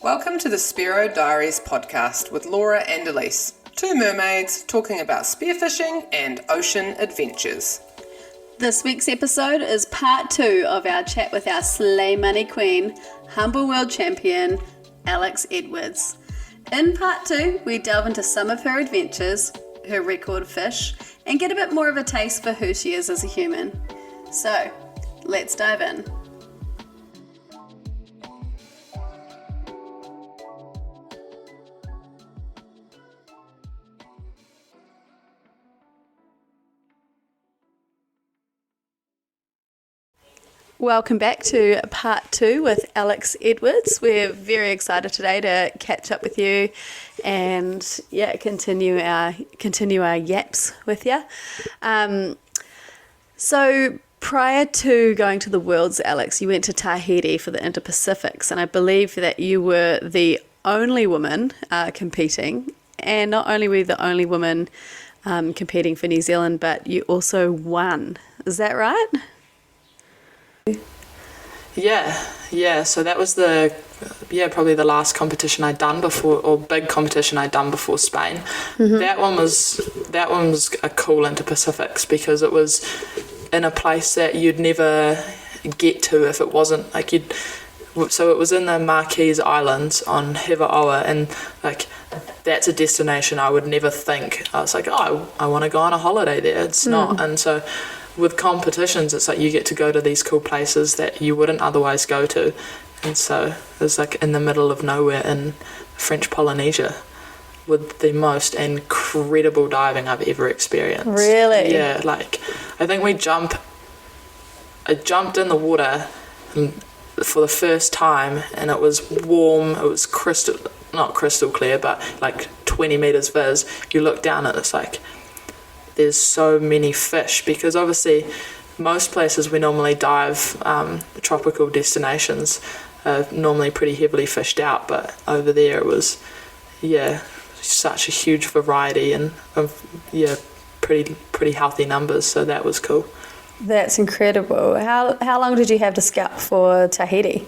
Welcome to the Spiro Diaries podcast with Laura and Elise, two mermaids talking about spearfishing and ocean adventures. This week's episode is part 2 of our chat with our Slay Money Queen, Humble World Champion, Alex Edwards. In part 2, we delve into some of her adventures, her record fish, and get a bit more of a taste for who she is as a human. So, let's dive in. Welcome back to part 2 with Alex Edwards. We're very excited today to catch up with you and continue our yaps with you. So prior to going to the Worlds, Alex, you went to Tahiti for the Inter-Pacifics, and I believe that you were the only woman competing, and not only were you the only woman competing for New Zealand, but you also won. Is that right? Yeah. So that was probably the last competition I'd done before, or big competition I'd done before Spain. Mm-hmm. That one was a cool Inter-Pacifics because it was in a place that you'd never get to if it wasn't like you'd. So it was in the Marquise Islands on Hivaoa, and like that's a destination I would never think. I was like, oh, I want to go on a holiday there. It's not, and so. With competitions, it's like you get to go to these cool places that you wouldn't otherwise go to. And so it was like in the middle of nowhere in French Polynesia with the most incredible diving I've ever experienced. Really? Yeah, like I think I jumped in the water for the first time, and it was warm, it was not crystal clear, but like 20 meters viz. You look down and it's like there's so many fish, because obviously most places we normally dive, tropical destinations are normally pretty heavily fished out, but over there it was such a huge variety and pretty healthy numbers, so that was cool. That's incredible. How long did you have to scout for Tahiti?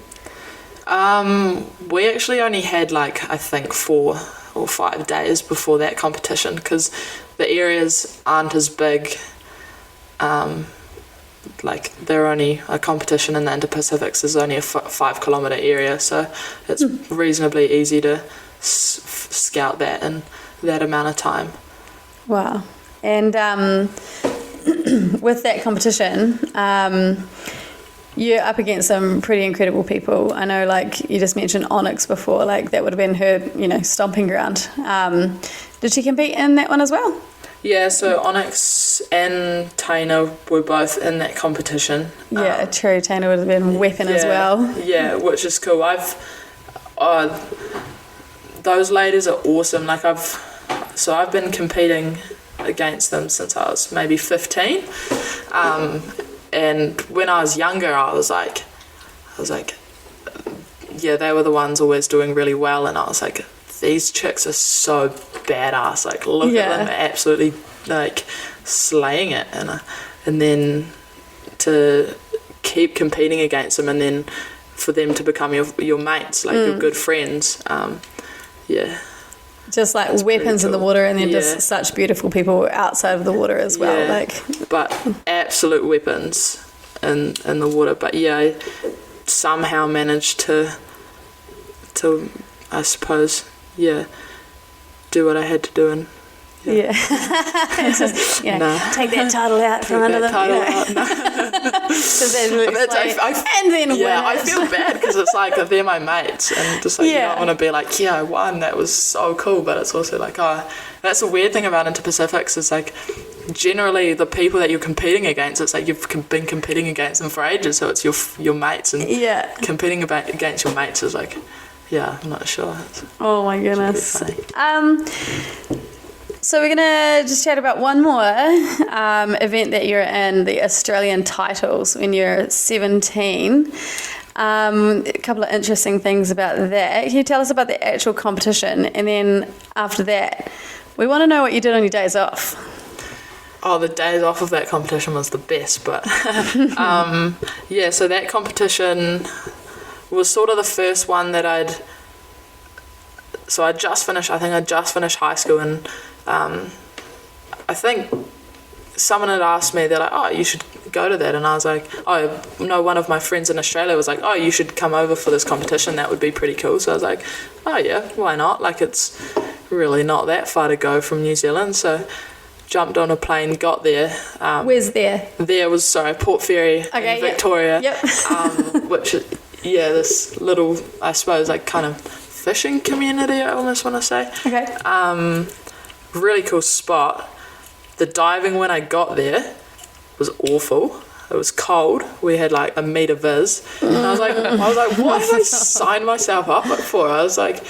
We actually only had I think 4 or 5 days before that competition, because the areas aren't as big. They're only a competition in the Inter-Pacifics is only a 5 kilometre area, so it's reasonably easy to scout that in that amount of time. Wow. And with that competition, you're up against some pretty incredible people. I know, you just mentioned Onyx before, that would have been her, stomping ground. Did she compete in that one as well? Yeah, so Onyx and Taina were both in that competition. Yeah, true. Taina would have been a weapon as well. Yeah, which is cool. Those ladies are awesome. I've been competing against them since I was maybe 15. And when I was younger, I was like, yeah, they were the ones always doing really well, and I was like, these chicks are so badass. Look at them, absolutely slaying it, and then to keep competing against them, and then for them to become your mates, your good friends. Just weapons in the water, and then just such beautiful people outside of the water as well. But absolute weapons in the water. But I somehow managed to I suppose do what I had to do, and it's just, take that title out from under them. And then win. I feel bad because it's they're my mates, and just you don't want to be I won, that was so cool, but it's also that's a weird thing about Inter-Pacifics is generally the people that you're competing against, it's you've been competing against them for ages, so it's your mates, and competing against your mates is I'm not sure. Oh my goodness. So we're going to just chat about one more event that you're in, the Australian titles, when you're 17. A couple of interesting things about that. Can you tell us about the actual competition? And then after that, we want to know what you did on your days off. Oh, the days off of that competition was the best, but so that competition was sort of the first one that I just finished high school, and I think someone had asked me, they're like, oh, you should go to that, and I was like, oh no, one of my friends in Australia was like, oh, you should come over for this competition, that would be pretty cool. So I was like, oh yeah, why not, like it's really not that far to go from New Zealand. So jumped on a plane, got there. Where's there? There was Port Fairy in Victoria. Yep. Which, this little, I suppose, like kind of fishing community, I almost want to say. Okay. Really cool spot. The diving when I got there was awful. It was cold. We had like a meter viz. And I was like, what did I sign myself up for? I was like,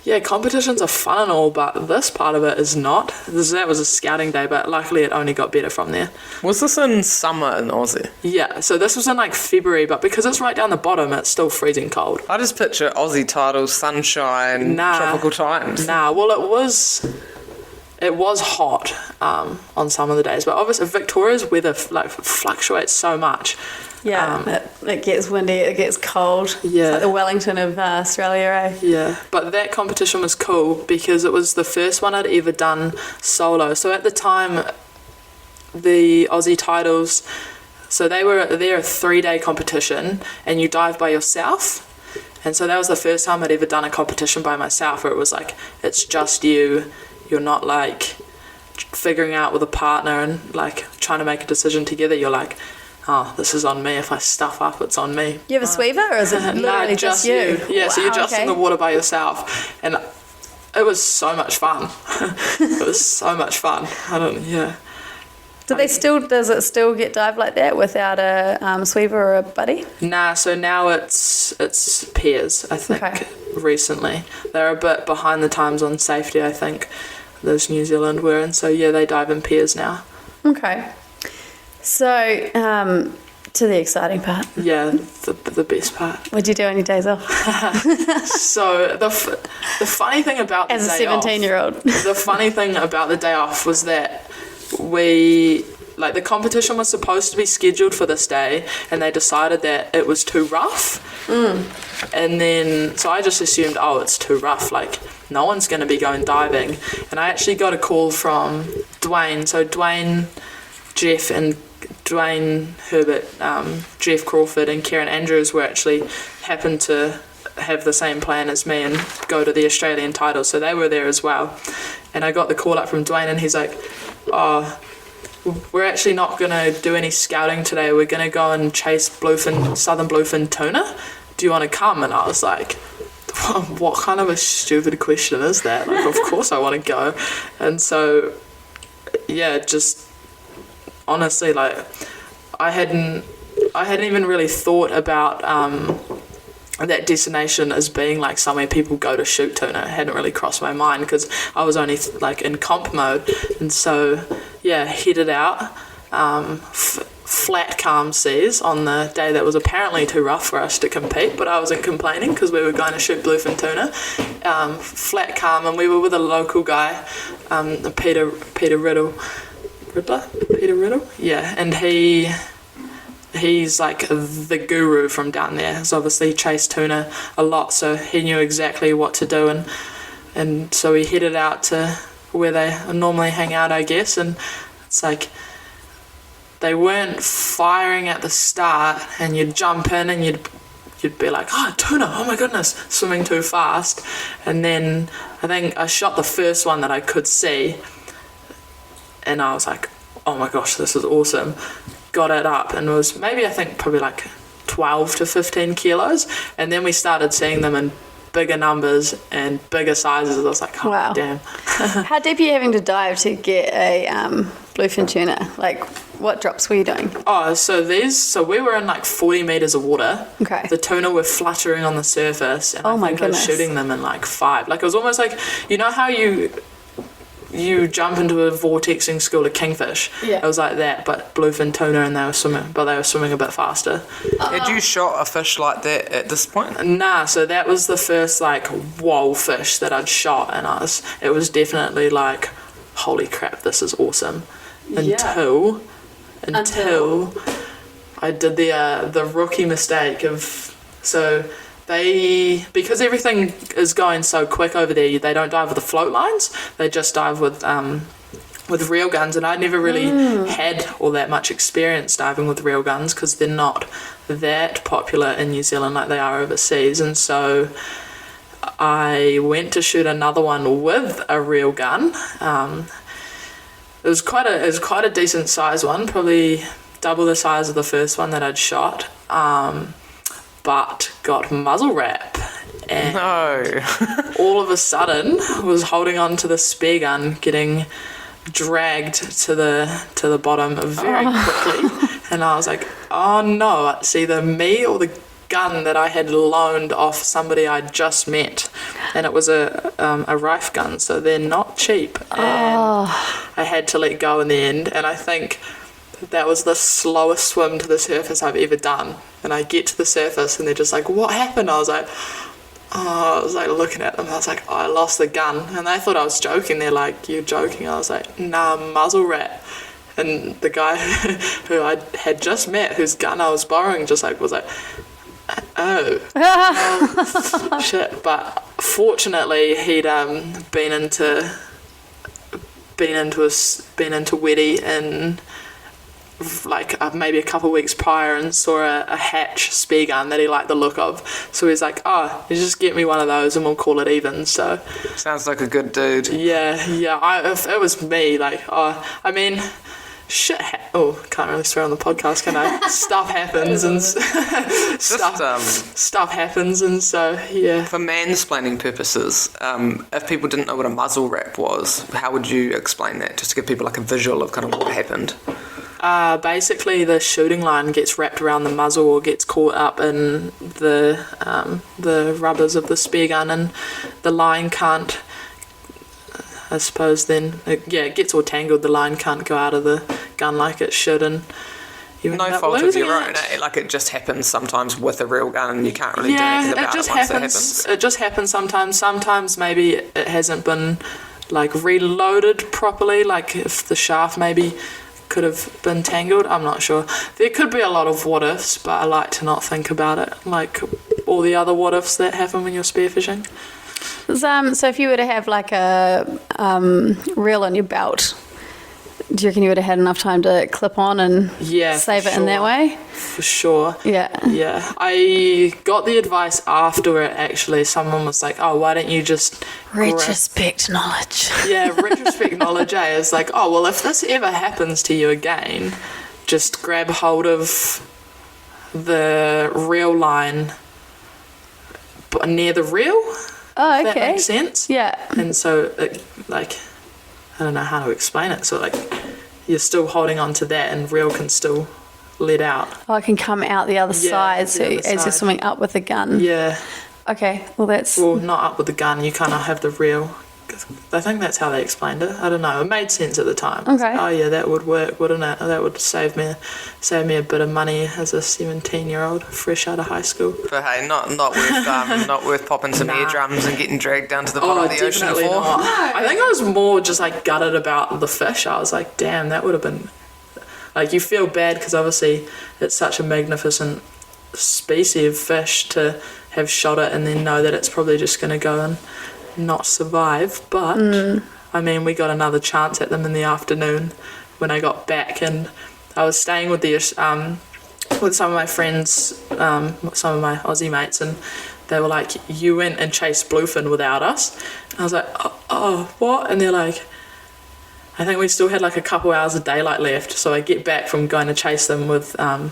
yeah, competitions are fun and all, but this part of it is not. That was a scouting day, but luckily it only got better from there. Was this in summer in Aussie? Yeah, so this was in like February, but because it's right down the bottom, it's still freezing cold. I just picture Aussie titles, sunshine, tropical times. Well, it was hot on some of the days, but obviously Victoria's weather fluctuates so much. Yeah, it gets windy, it gets cold. Yeah. It's like the Wellington of Australia, eh? Yeah, but that competition was cool because it was the first one I'd ever done solo. So at the time, the Aussie titles, so they're a 3-day competition and you dive by yourself. And so that was the first time I'd ever done a competition by myself where it was like, it's just you. You're not like figuring out with a partner and like trying to make a decision together. You're like, oh, this is on me. If I stuff up, it's on me. You have a sweever, or is it literally just you? Yeah, wow, so you're just in the water by yourself. And it was so much fun. It was so much fun. Does it still get dived like that without a sweever or a buddy? Nah, so now it's pairs, I think, recently. They're a bit behind the times on safety, I think, those New Zealand were. And so, yeah, they dive in pairs now. Okay. So, to the exciting part. Yeah, the best part. What'd you do on your days off? So, the funny thing about the As day a 17-year-old. The funny thing about the day off was that the competition was supposed to be scheduled for this day and they decided that it was too rough. And then, so I just assumed, oh, it's too rough, like no one's going to be going diving. And I actually got a call from Dwayne. So Dwayne, Jeff and Dwayne Herbert, Jeff Crawford and Karen Andrews happened to have the same plan as me and go to the Australian title, so they were there as well. And I got the call up from Dwayne and he's like, oh, we're actually not going to do any scouting today, we're going to go and chase southern bluefin tuna, do you want to come? And I was like, what kind of a stupid question is that? Like, of course I want to go. And so yeah, just honestly, like I hadn't even really thought about that destination as being like somewhere people go to shoot tuna. It hadn't really crossed my mind because I was only like in comp mode. And so yeah, headed out, flat calm seas on the day that was apparently too rough for us to compete, but I wasn't complaining because we were going to shoot bluefin tuna. Flat calm, and we were with a local guy, Peter Riddle, yeah, and he's like the guru from down there. He's obviously chased tuna a lot, so he knew exactly what to do, and so we headed out to where they normally hang out, I guess. And it's like they weren't firing at the start, and you'd jump in and you'd be like, oh, tuna, oh my goodness, swimming too fast. And then I think I shot the first one that I could see, and I was like, oh my gosh, this is awesome. Got it up, and it was maybe, I think, probably like 12 to 15 kilos. And then we started seeing them in bigger numbers and bigger sizes. I was like, oh, wow, damn. How deep are you having to dive to get a bluefin tuna? Like, what drops were you doing? Oh, so we were in like 40 meters of water. Okay. The tuna were fluttering on the surface, and I think I was shooting them in like 5. Like, it was almost like, you know how you jump into a vortexing school of kingfish. Yeah. It was like that, but bluefin tuna, and they were swimming a bit faster. Had you shot a fish like that at this point? Nah, so that was the first like whoa fish that I'd shot, and it was definitely like, holy crap, this is awesome. Until I did the rookie mistake of, so because everything is going so quick over there, they don't dive with the float lines. They just dive with reel guns, and I never really had all that much experience diving with reel guns because they're not that popular in New Zealand like they are overseas. And so I went to shoot another one with a reel gun. It was quite a decent size one, probably double the size of the first one that I'd shot, but got muzzle wrap. And all of a sudden was holding on to the spear gun, getting dragged to the bottom very quickly, and I was like, oh no, it's either me or the gun that I had loaned off somebody I'd just met, and it was a rifle gun, so they're not cheap, and I had to let go in the end. And I think that was the slowest swim to the surface I've ever done, and I get to the surface and they're just like, what happened? I was like looking at them, I was like, oh, I lost the gun, and they thought I was joking. They're like, you're joking? I was like, nah, muzzle wrap. And the guy who I had just met, whose gun I was borrowing, was like, oh, shit. But fortunately, he'd been into Weddy and like maybe a couple of weeks prior, and saw a Hatch spear gun that he liked the look of. So he's like, oh, you just get me one of those and we'll call it even. So sounds like a good dude. Yeah. If it was me, like, I mean, shit. Can't really swear on the podcast, can I? Stuff happens, and stuff happens, and so yeah. For mansplaining purposes, if people didn't know what a muzzle wrap was, how would you explain that? Just to give people like a visual of kind of what happened. Basically, the shooting line gets wrapped around the muzzle or gets caught up in the rubbers of the spear gun, and the line can't. I suppose then, it gets all tangled. The line can't go out of the gun like it should, and you no fault of your own. Like it just happens sometimes with a real gun, and you can't really do anything about it once it happens. It just happens sometimes. Sometimes maybe it hasn't been like reloaded properly. Like if the shaft maybe could have been tangled, I'm not sure. There could be a lot of what ifs, but I like to not think about it, like all the other what ifs that happen when you're spearfishing. So if you were to have like a reel on your belt, do you reckon you would have had enough time to clip on and save it in that way? For sure. Yeah. I got the advice after it, actually. Someone was like, oh, why don't you just... Retrospect knowledge. Yeah, retrospect knowledge, eh? It's like, oh, well, if this ever happens to you again, just grab hold of the reel line near the reel. Oh, okay. If that makes sense. Yeah. And so, I don't know how to explain it. So, you're still holding on to that, and reel can still let out. Oh, it can come out the other side, so as you're swimming up with the gun. Yeah. Okay, well that's... Well, not up with the gun. You kind of have the reel. I think that's how they explained it. I don't know. It made sense at the time. Okay. Oh yeah, that would work, wouldn't it? That would save me a bit of money as a 17-year-old fresh out of high school. But hey, not worth not worth popping some eardrums and getting dragged down to the bottom of the ocean for. Not. I think I was more just gutted about the fish. I was like, damn, that would have been you feel bad because obviously it's such a magnificent species of fish to have shot it and then know that it's probably just going to go and not survive. But I mean, we got another chance at them in the afternoon when I got back, and I was staying with with some of my friends, some of my Aussie mates, and they were like, you went and chased bluefin without us. And I was like, oh, what? And they're like, I think we still had a couple hours of daylight left, so I get back from going to chase them with the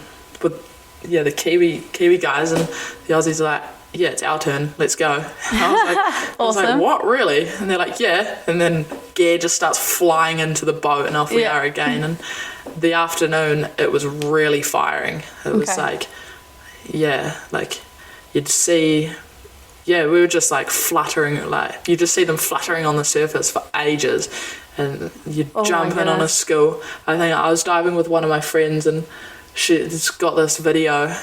Kiwi guys, and the Aussies are like, yeah, it's our turn, let's go. And I was like, what, really? And they're like, yeah. And then gear just starts flying into the boat, and off we are again. And the afternoon, it was really firing. It was you'd see, we were just fluttering, you just see them fluttering on the surface for ages. And you'd jump in on a school. I think I was diving with one of my friends, and she's got this video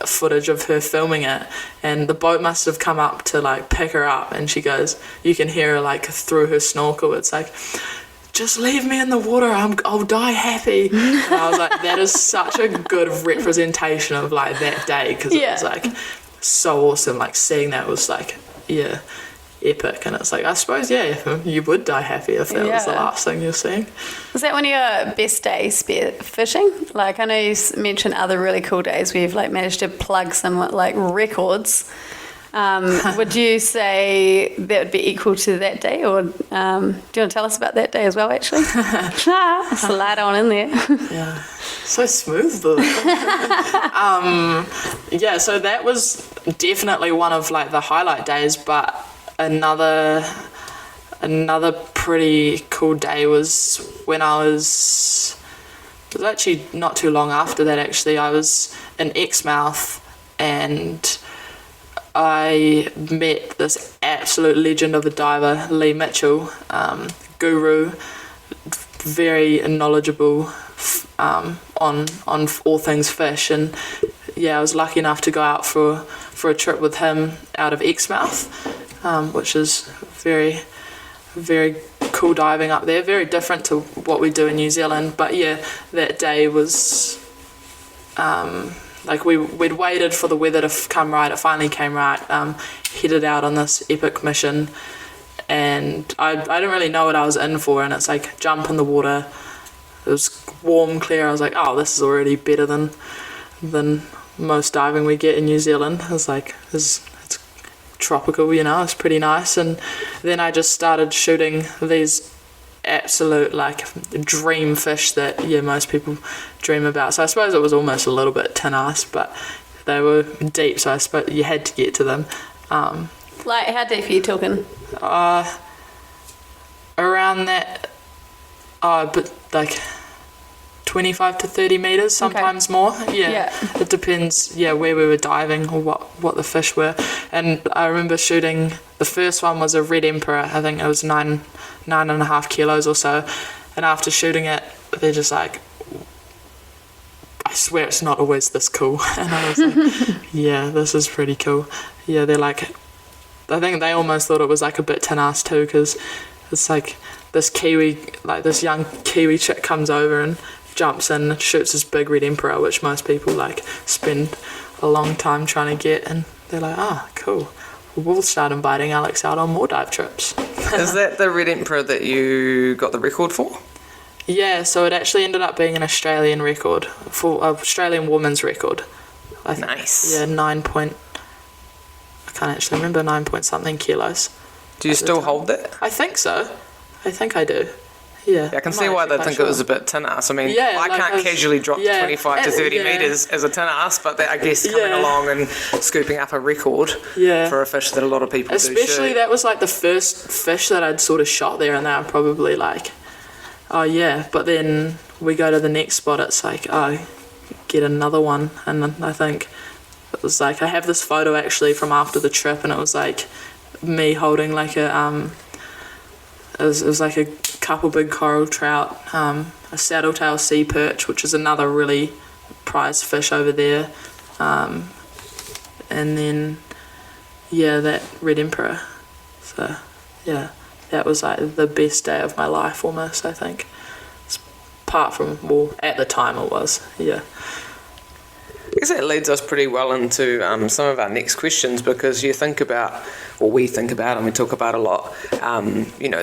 footage of her filming it, and the boat must have come up to pick her up, and she goes, you can hear her through her snorkel, it's like, just leave me in the water, I'll die happy. And I was like, that is such a good representation of that day, because it was so awesome. Like seeing that was like, yeah, epic. And it's like, I suppose, yeah, you would die happy if that was the last thing you're seeing. Was that one of your best days spear fishing? Like, I know you mentioned other really cool days where you've like managed to plug some like records. Would you say that would be equal to that day, or do you want to tell us about that day as well, actually? Slide on in there. Yeah, so smooth though. Yeah, so that was definitely one of like the highlight days, but another pretty cool day was when it was actually not too long after that. Actually, I was in Exmouth and I met this absolute legend of a diver, Lee Mitchell, guru, very knowledgeable on all things fish. And yeah, I was lucky enough to go out for a trip with him out of Exmouth, which is very, very cool diving up there. Very different to what we do in New Zealand. But yeah, that day was like we'd waited for the weather to come right. It finally came right. Headed out on this epic mission, and I didn't really know what I was in for. And it's like jump in the water. It was warm, clear. I was like, oh, this is already better than most diving we get in New Zealand. It's like it's tropical, you know. It's pretty nice. And then I just started shooting these absolute like dream fish that most people dream about. So I suppose it was almost a little bit tin ice, but they were deep, so I suppose you had to get to them. Like, how deep are you talking? Around that, but like 25 to 30 meters, sometimes more. Yeah, it depends. Yeah, where we were diving or what the fish were. And I remember shooting. The first one was a red emperor. I think it was 9.5 kilos or so. And after shooting it, they're just like, I swear it's not always this cool. And I was like, yeah, this is pretty cool. Yeah, they're like, I think they almost thought it was like a bit tin ass too, because it's like this young Kiwi chick comes over and jumps in and shoots this big red emperor, which most people like spend a long time trying to get, and they're like, cool, we'll start inviting Alex out on more dive trips. Is that the red emperor that you got the record for? Yeah, so it actually ended up being an Australian record, for Australian women's record. I think. Nice. Yeah, I can't actually remember, 9 point something kilos. Do you still hold that? I think so. I think I do. Yeah, I can see why they think it was a bit tin ass. I mean, I can't casually drop 25 to 30 metres as a tin ass, but I guess coming along and scooping up a record for a fish that a lot of people do shoot. Especially that was like the first fish that I'd sort of shot there, and they were probably like, oh yeah, but then we go to the next spot, it's like, oh, get another one. And I think it was like, I have this photo actually from after the trip, and it was like me holding like a it was like a couple big coral trout, a saddletail sea perch, which is another really prized fish over there, and then that red emperor. So yeah, that was like the best day of my life almost, I think. Apart from, well, at the time it was, I guess that leads us pretty well into some of our next questions, because we think about, and we talk about a lot,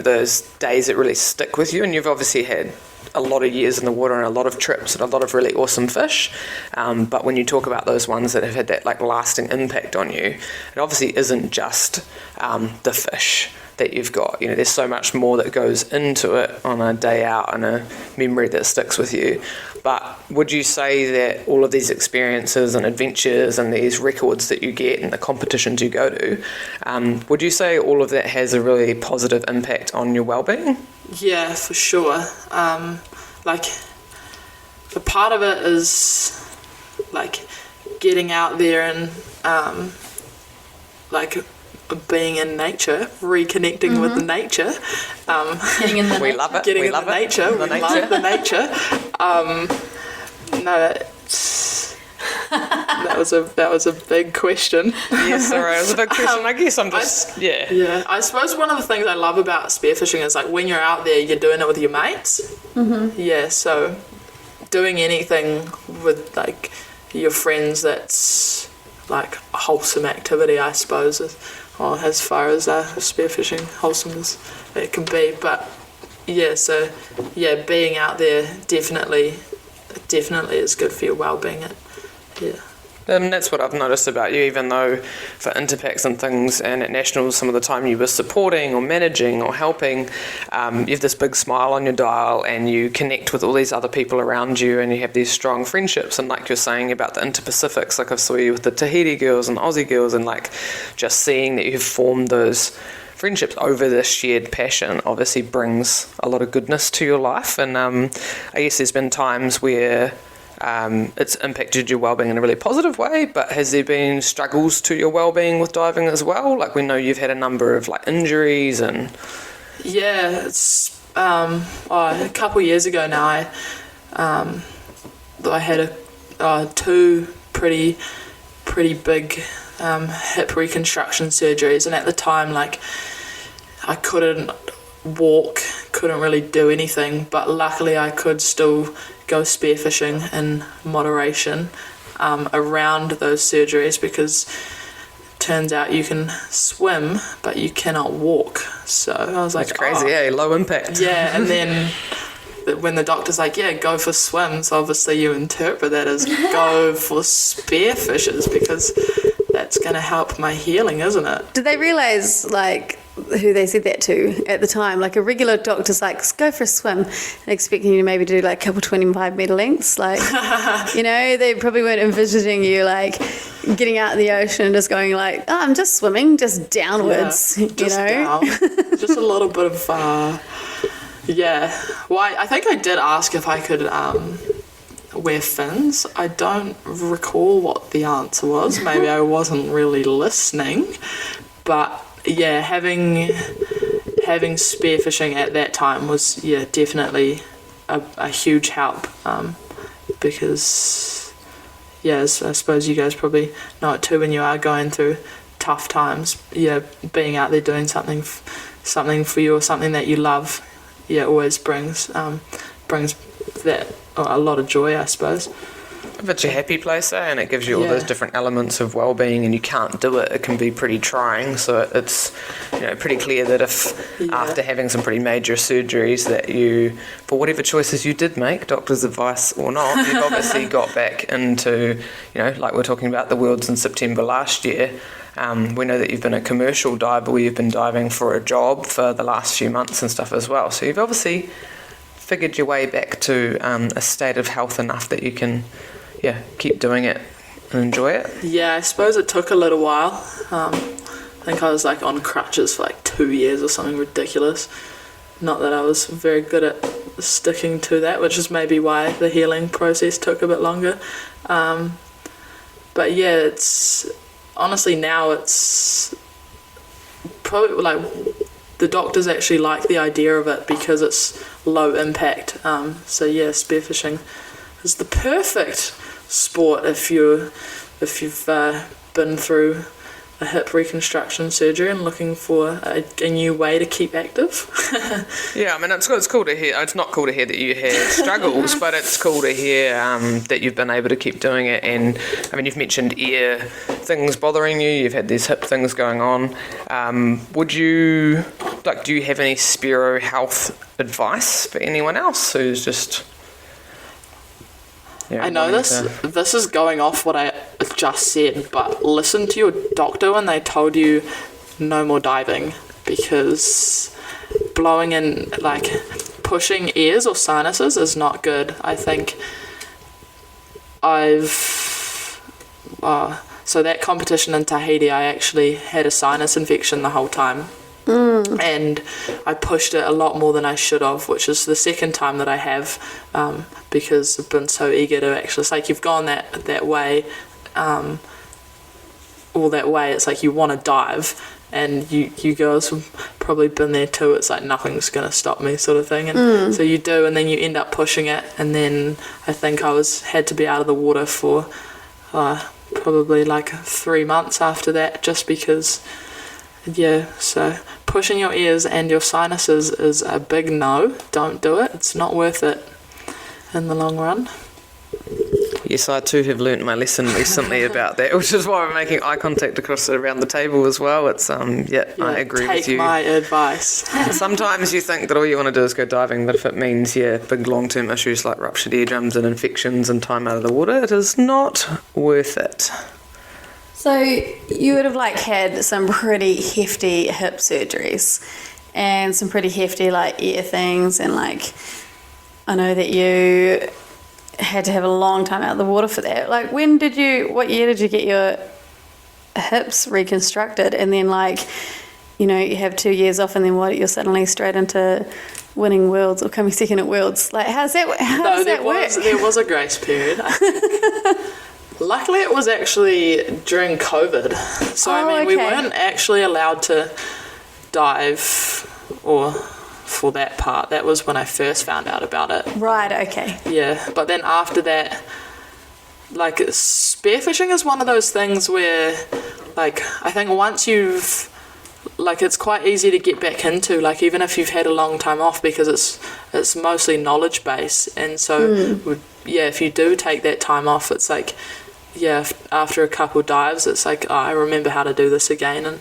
those days that really stick with you, and you've obviously had a lot of years in the water and a lot of trips and a lot of really awesome fish, but when you talk about those ones that have had that like lasting impact on you, it obviously isn't just the fish that you've got. There's so much more that goes into it on a day out and a memory that sticks with you. But would you say that all of these experiences and adventures and these records that you get and the competitions you go to, would you say all of that has a really positive impact on your well-being? Yeah, for sure. Like, the part of it is like getting out there and like being in nature, reconnecting with nature. Getting in the we love it. Getting we in love the nature. it. We love the nature. That was a big question. Yes, sorry, it was a big question. I guess I'm just Yeah, I suppose one of the things I love about spearfishing is like when you're out there, you're doing it with your mates. Mm-hmm. Yeah, so doing anything with like your friends that's like wholesome activity, I suppose, or as far as spearfishing wholesome as it can be. But yeah, so yeah, being out there definitely is good for your well-being. Yeah. That's what I've noticed about you, even though for Interpacks and things and at Nationals some of the time you were supporting or managing or helping, you have this big smile on your dial and you connect with all these other people around you and you have these strong friendships. And like you're saying about the Inter-Pacifics, like I saw you with the Tahiti girls and Aussie girls, and like just seeing that you've formed those friendships over this shared passion obviously brings a lot of goodness to your life. And I guess there's been times where it's impacted your well-being in a really positive way, but has there been struggles to your well-being with diving as well? Like, we know you've had a number of like injuries and... Yeah, it's a couple of years ago now I had two pretty big hip reconstruction surgeries, and at the time, like, I couldn't walk, couldn't really do anything, but luckily I could still go spearfishing in moderation around those surgeries, because turns out you can swim but you cannot walk. So I was like, that's crazy. Low impact. Yeah. And then when the doctor's like, yeah, go for swims, obviously you interpret that as go for spearfishes, because that's going to help my healing, isn't it? Did they realise, like, who they said that to at the time? Like, a regular doctor's like, go for a swim, and expecting you to maybe do like a couple 25-metre lengths. Like, you know, they probably weren't envisioning you like getting out in the ocean and just going like, oh, I'm just swimming, just downwards, yeah, just down. Just a little bit of, yeah. Well, I think I did ask if I could wear fins. I don't recall what the answer was. Maybe I wasn't really listening. But yeah, having spearfishing at that time was definitely a huge help, because I suppose you guys probably know it too, when you are going through tough times, being out there doing something for you or something that you love, always brings that a lot of joy, I suppose. If it's a happy place there and it gives you all those different elements of well-being and you can't do it, it can be pretty trying. So it's pretty clear that if after having some pretty major surgeries that you, for whatever choices you did make, doctor's advice or not, you've obviously got back into, like we're talking about the Worlds in September last year. We know that you've been a commercial diver where you've been diving for a job for the last few months and stuff as well. So you've obviously figured your way back to a state of health enough that you can keep doing it and enjoy it. Yeah, I suppose it took a little while. I think I was like on crutches for like 2 years or something ridiculous. Not that I was very good at sticking to that, which is maybe why the healing process took a bit longer. But yeah, it's honestly now it's probably like the doctors actually like the idea of it because it's low impact. So yeah, spearfishing is the perfect sport if you've been through a hip reconstruction surgery and looking for a new way to keep active. Yeah, I mean, it's cool to hear. It's not cool to hear that you had struggles, but it's cool to hear that you've been able to keep doing it. And I mean, you've mentioned ear things bothering you. You've had these hip things going on. Do you have any Spiro health advice for anyone else who's just... I know this is going off what I just said, but listen to your doctor when they told you no more diving, because blowing in, like, pushing ears or sinuses is not good. I think so that competition in Tahiti, I actually had a sinus infection the whole time. And I pushed it a lot more than I should have, which is the second time that I have, because I've been so eager to actually, it's like you've gone that way, all that way, it's like you want to dive, and you girls have probably been there too, it's like nothing's going to stop me sort of thing, and so you do, and then you end up pushing it, and then I think I had to be out of the water for probably like 3 months after that, just because... Yeah, so pushing your ears and your sinuses is a big no. Don't do it. It's not worth it in the long run. Yes, I too have learnt my lesson recently about that, which is why we're making eye contact around the table as well. It's I agree with you. Take my advice. Sometimes you think that all you want to do is go diving, but if it means big long-term issues like ruptured eardrums and infections and time out of the water, it is not worth it. So you would have had some pretty hefty hip surgeries and some pretty hefty ear things, and I know that you had to have a long time out of the water for that. What year did you get your hips reconstructed, and then you have 2 years off, and then you're suddenly straight into winning worlds or coming second at worlds? How does that work? There was a grace period, I think. Luckily, it was actually during COVID. So, we weren't actually allowed to dive, or for that part. That was when I first found out about it. Right, okay. Yeah, but then after that, spearfishing is one of those things where, I think once you've, it's quite easy to get back into, even if you've had a long time off, because it's mostly knowledge based. And so, if you do take that time off, it's after a couple dives, it's I remember how to do this again. And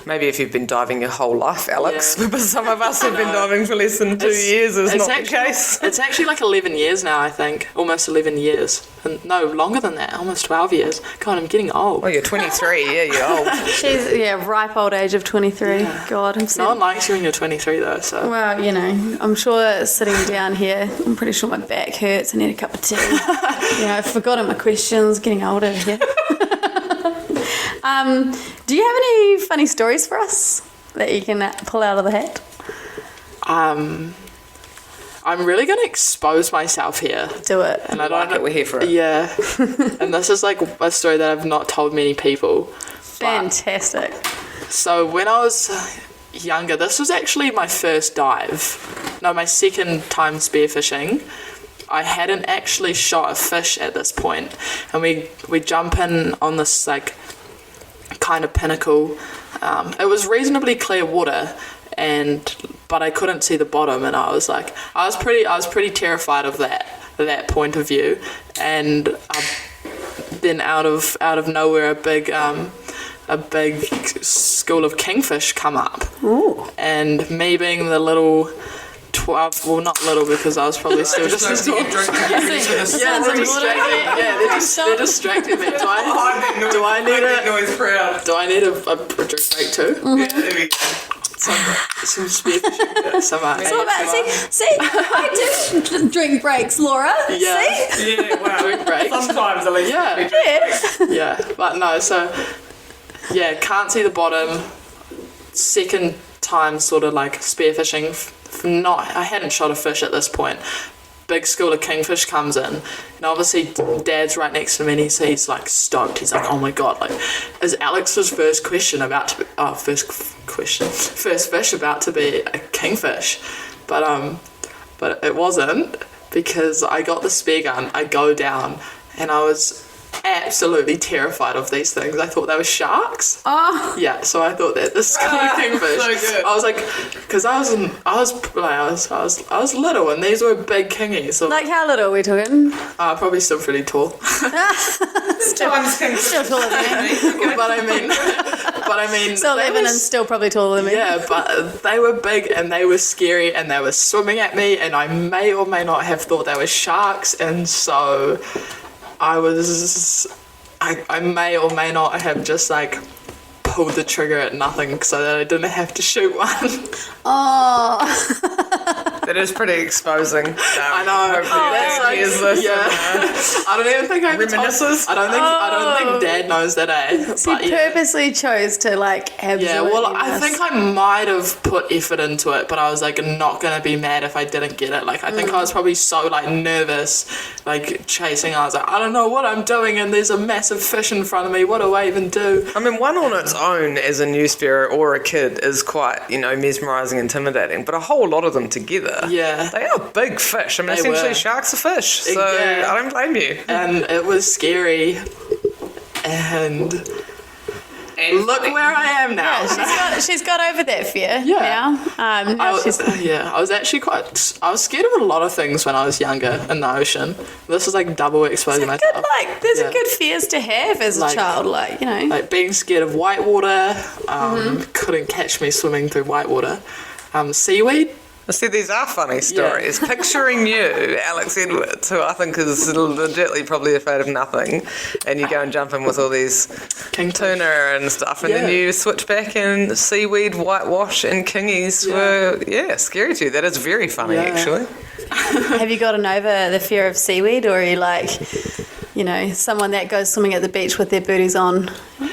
maybe if you've been diving your whole life, Alex, but some of us have been diving for less than 2 years is not the case. It's actually 11 years now, I think. Almost 11 years. And no, longer than that, almost 12 years. God, I'm getting old. Oh, you're 23, you're old. She's, ripe old age of 23. Yeah. God, I'm no one likes you when you're 23 though, so. Well, I'm sure sitting down here, I'm pretty sure my back hurts. I need a cup of tea. I've forgotten my questions, getting older here. Do you have any funny stories for us that you can pull out of the hat? I'm really going to expose myself here. Do it. And I don't know. We're here for it. Yeah. And this is a story that I've not told many people. Fantastic. So when I was younger, this was actually my first dive. No, my second time spearfishing. I hadn't actually shot a fish at this point. And we jump in on this kind of pinnacle. It was reasonably clear water, but I couldn't see the bottom, and I was pretty terrified of that point of view. And then out of nowhere, a big school of kingfish come up. Ooh. And me being the little 12, well, not little, because I was probably still just as tall. They're distracting me. Do I need a drink break too? Mm-hmm. Yeah, there we go. Some spearfishing. I do drink breaks, Laura. Yeah. See? Yeah, wow. Drink breaks. Sometimes at least. Yeah, but no, so, can't see the bottom. Second time sort of spearfishing. I hadn't shot a fish at this point. Big school of kingfish comes in, and obviously Dad's right next to me, and he's stoked. He's oh my God, is Alex's first fish about to be a kingfish? But it wasn't, because I got the spear gun, I go down, and I was absolutely terrified of these things. I thought they were sharks. Oh. Yeah, so I thought that this school of kingfish. So good. I was because I was little, and these were big kingies. So How little are we talking? probably still pretty tall. Still taller than me. but I mean. So 11 and still probably taller than me. Yeah, but they were big, and they were scary, and they were swimming at me, and I may or may not have thought they were sharks, and so I may or may not have just pulled the trigger at nothing so that I didn't have to shoot one. Oh. That is pretty exposing. I know. I don't even think I reminisces. I don't think Dad knows that. So you purposely chose to absolutely. Yeah, well, I think I might have put effort into it, but I was not gonna be mad if I didn't get it. I think I was probably so nervous, chasing. I was I don't know what I'm doing, and there's a massive fish in front of me. What do I even do? I mean, one on its own as a new spearer or a kid is quite, mesmerising, intimidating, but a whole lot of them together. Yeah. They are big fish. I mean, essentially sharks are fish, so I don't blame you. And it was scary, and And look funny. where I am now. She's got over that fear Yeah. now. Now she's I was actually I was scared of a lot of things when I was younger in the ocean. This is like double exposing myself. good. Like, there's Yeah. a good fears to have as a Like- child. Like, you know. Like being scared of whitewater, couldn't catch me swimming through whitewater. Seaweed, See, these are funny stories. Picturing you, Alex Edwards, who I think is legitimately probably afraid of nothing, and you go and jump in with all these king tuna and stuff, and then Yeah. you switch back and seaweed, whitewash, and kingies were, scary to you. That is very funny, Yeah. actually. Have you gotten over the fear of seaweed, or are you like, you know, someone that goes swimming at the beach with their booties on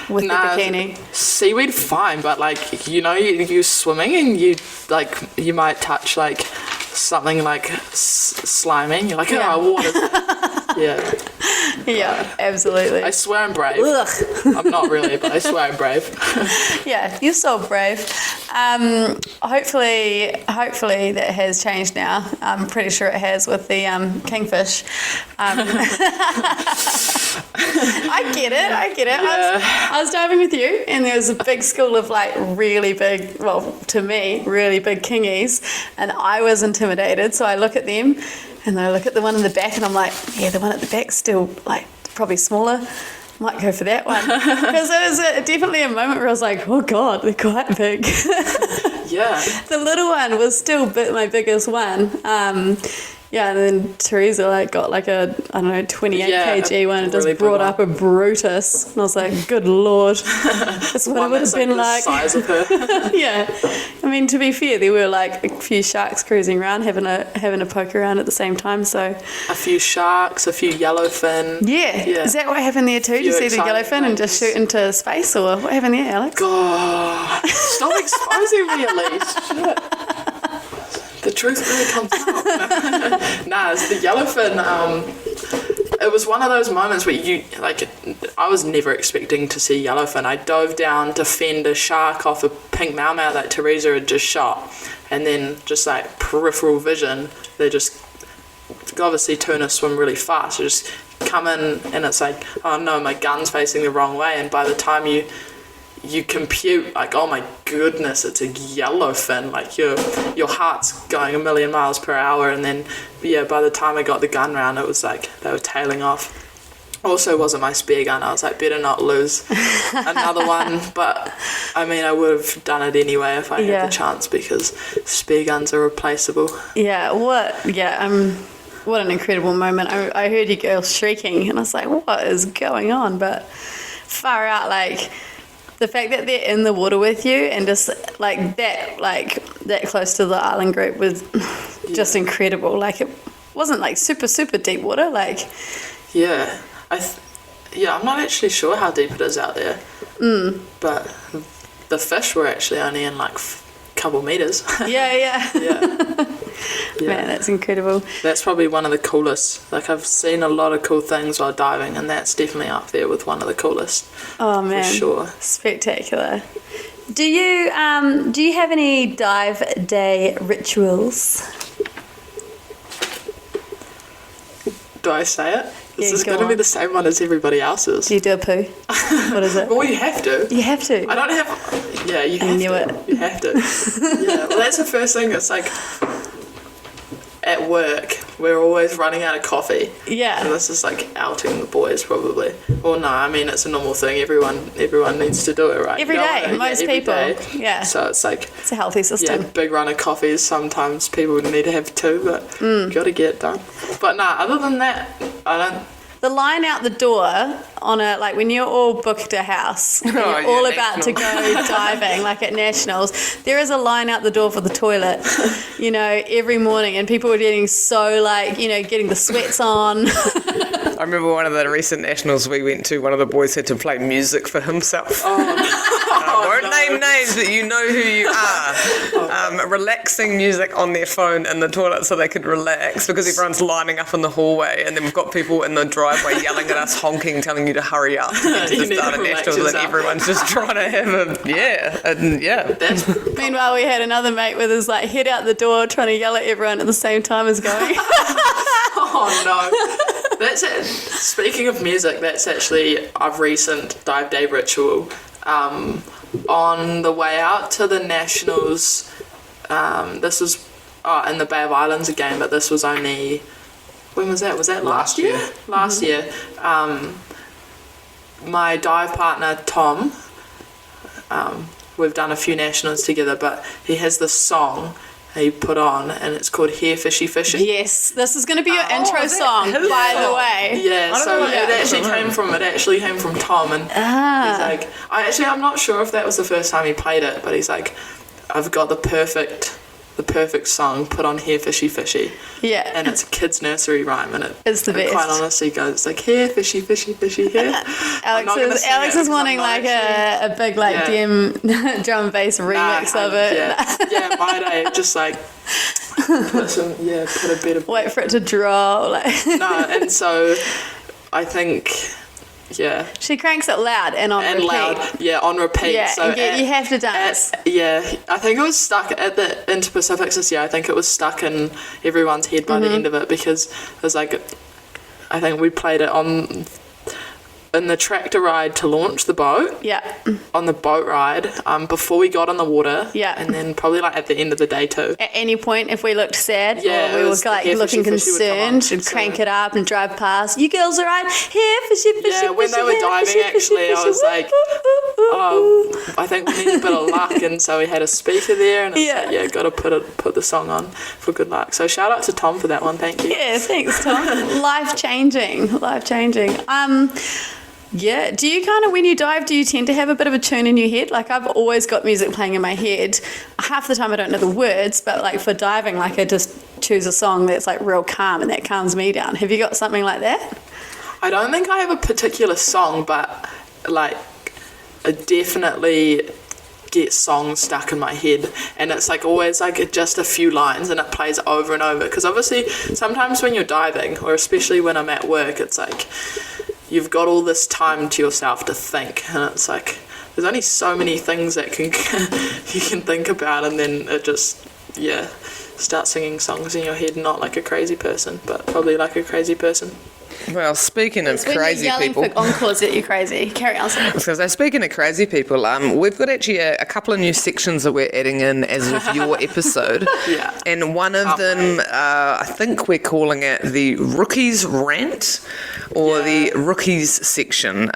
with their bikini? Seaweed fine, but like you're swimming and you might touch like something like slimy. And you're like, Yeah. oh, what is that? Yeah, Yeah, absolutely. I swear I'm brave. Ugh. I'm not really, but I swear I'm brave. Yeah, you're so brave. Hopefully that has changed now. I'm pretty sure it has with the kingfish. I get it. I was diving with you, and there was a big school of like really big, well, to me, really big kingies, and I was intimidated. So I look at them, and then I look at the one in the back, and I'm like, yeah, the one at the back's still like probably smaller. Might go for that one, because it was definitely a moment where I was like, oh god, they're quite big. Yeah. The little one was still my biggest one. And then Teresa like got like a, I don't know, 28 kg one and really just big brought one. up a Brutus. And I was like, good lord. That's what it One would have that's been the like. size of her. Yeah. I mean, to be fair, there were like a few sharks cruising around having a poke around at the same time. So A few sharks, a few yellowfin. yeah. Yeah. Is that what happened there too? Did you Few see the exciting yellowfin and just things. shoot into space, or what happened there, Alex? God, stop exposing me at least. Shit. The truth really comes out. Nah, it's the yellowfin. It was one of those moments where I was never expecting to see yellowfin. I dove down to fend a shark off a pink maomao that Teresa had just shot, and then just like peripheral vision, they just obviously tuna swim really fast. They just come in, and it's like, oh no, my gun's facing the wrong way, and by the time you compute like, oh my goodness, it's a yellowfin, like your heart's going a million miles per hour, and then by the time I got the gun round, it was like they were tailing off. Also wasn't my spear gun. I was like, better not lose another one, but I mean I would have done it anyway if I had the chance, because spear guns are replaceable. What an incredible moment. I heard you girls shrieking, and I was like, what is going on? But far out, like the fact that they're in the water with you and just like that close to the island group was just incredible. Like it wasn't like super, super deep water. Like I'm not actually sure how deep it is out there. But the fish were actually only in like couple meters. yeah. Man, that's incredible. That's probably one of the coolest. Like I've seen a lot of cool things while diving, and that's definitely up there with one of the coolest. Oh man, for sure. Spectacular. Do you have any dive day rituals? Do I say it? This Yeah, is go going to be on. the same one as everybody else's. Do you do a poo? What is it? Well, you have to. You have to. I don't have. Yeah, you I have knew to. it. You have to. Yeah. Well, that's the first thing. It's like at work, we're always running out of coffee. Yeah. So this is like outing the boys, probably. Well, no, I mean it's a normal thing. Everyone needs to do it, right? Every day, most every people. day. Yeah. So it's like, It's a healthy system. yeah, big run of coffees. Sometimes people need to have two, but got to get it done. But nah, other than that, I don't. The line out the door on a, like when you're all booked a house, and you're yeah, all about to Nationals. go diving, like at Nationals, there is a line out the door for the toilet, you know, every morning, and people were getting so like, you know, getting the sweats on. I remember one of the recent nationals we went to, one of the boys had to play music for himself. I won't name names, but you know who you are. Relaxing music on their phone in the toilet so they could relax, because everyone's lining up in the hallway, and then we've got people in the driveway yelling at us, honking, telling you to hurry up to get to You the need start to of relax nationals, and yourself. everyone's just trying to have a That's Meanwhile, we had another mate with his like head out the door trying to yell at everyone at the same time as going. oh no. That's it. Speaking of music, that's actually a recent dive day ritual. on the way out to the Nationals. This was in the Bay of Islands again, but this was only, when was that? Was that last year? Last year. My dive partner, Tom, we've done a few Nationals together, but he has this song he put on, and it's called Here Fishy Fishy. Yes, this is going to be your intro song, by the way. Yeah, so it actually came from Tom, and he's like, I'm not sure if that was the first time he played it, but he's like, I've got the perfect song, put on Here Fishy Fishy. Yeah. And it's a kid's nursery rhyme, and it's the best. Quite honestly goes, it's like, here fishy fishy fishy here. Alex is wanting like a big DM drum and bass remix of it. Yeah, my day, just like put a bit of, wait for it to draw. No, and so I think, she cranks it loud and on repeat. On repeat. Yeah, so and you have to dance. I think it was stuck at the Inter-Pacifics this year. I think it was stuck in everyone's head by the end of it, because it was like, I think we played it in the tractor ride to launch the boat. Yeah. On the boat ride, before we got on the water. Yeah. And then probably like at the end of the day too. At any point, if we looked sad or we were like looking concerned, we'd crank it up and drive past. You girls all right? Here, fishy, fishy, yeah, when they were diving, actually, I was like, I think we need a bit of luck, and so we had a speaker there, and it's got to put the song on for good luck. So shout out to Tom for that one. Thank you. Yeah, thanks, Tom. Life changing. Yeah, do you kind of, when you dive, do you tend to have a bit of a tune in your head? Like, I've always got music playing in my head. Half the time I don't know the words, but like for diving, like I just choose a song that's like real calm and that calms me down. Have you got something like that? I don't think I have a particular song, but like I definitely get songs stuck in my head, and it's like always like just a few lines, and it plays over and over, because obviously sometimes when you're diving, or especially when I'm at work, it's like you've got all this time to yourself to think, and it's like there's only so many things that you can think about, and then it just start singing songs in your head, not like a crazy person, but probably like a crazy person. Well, speaking of crazy people, for encores that you're crazy. Carry on. So speaking of crazy people, we've got actually a couple of new sections that we're adding in as of your episode. And one of them, I think we're calling it the Rookies Rant, or the Rookies section.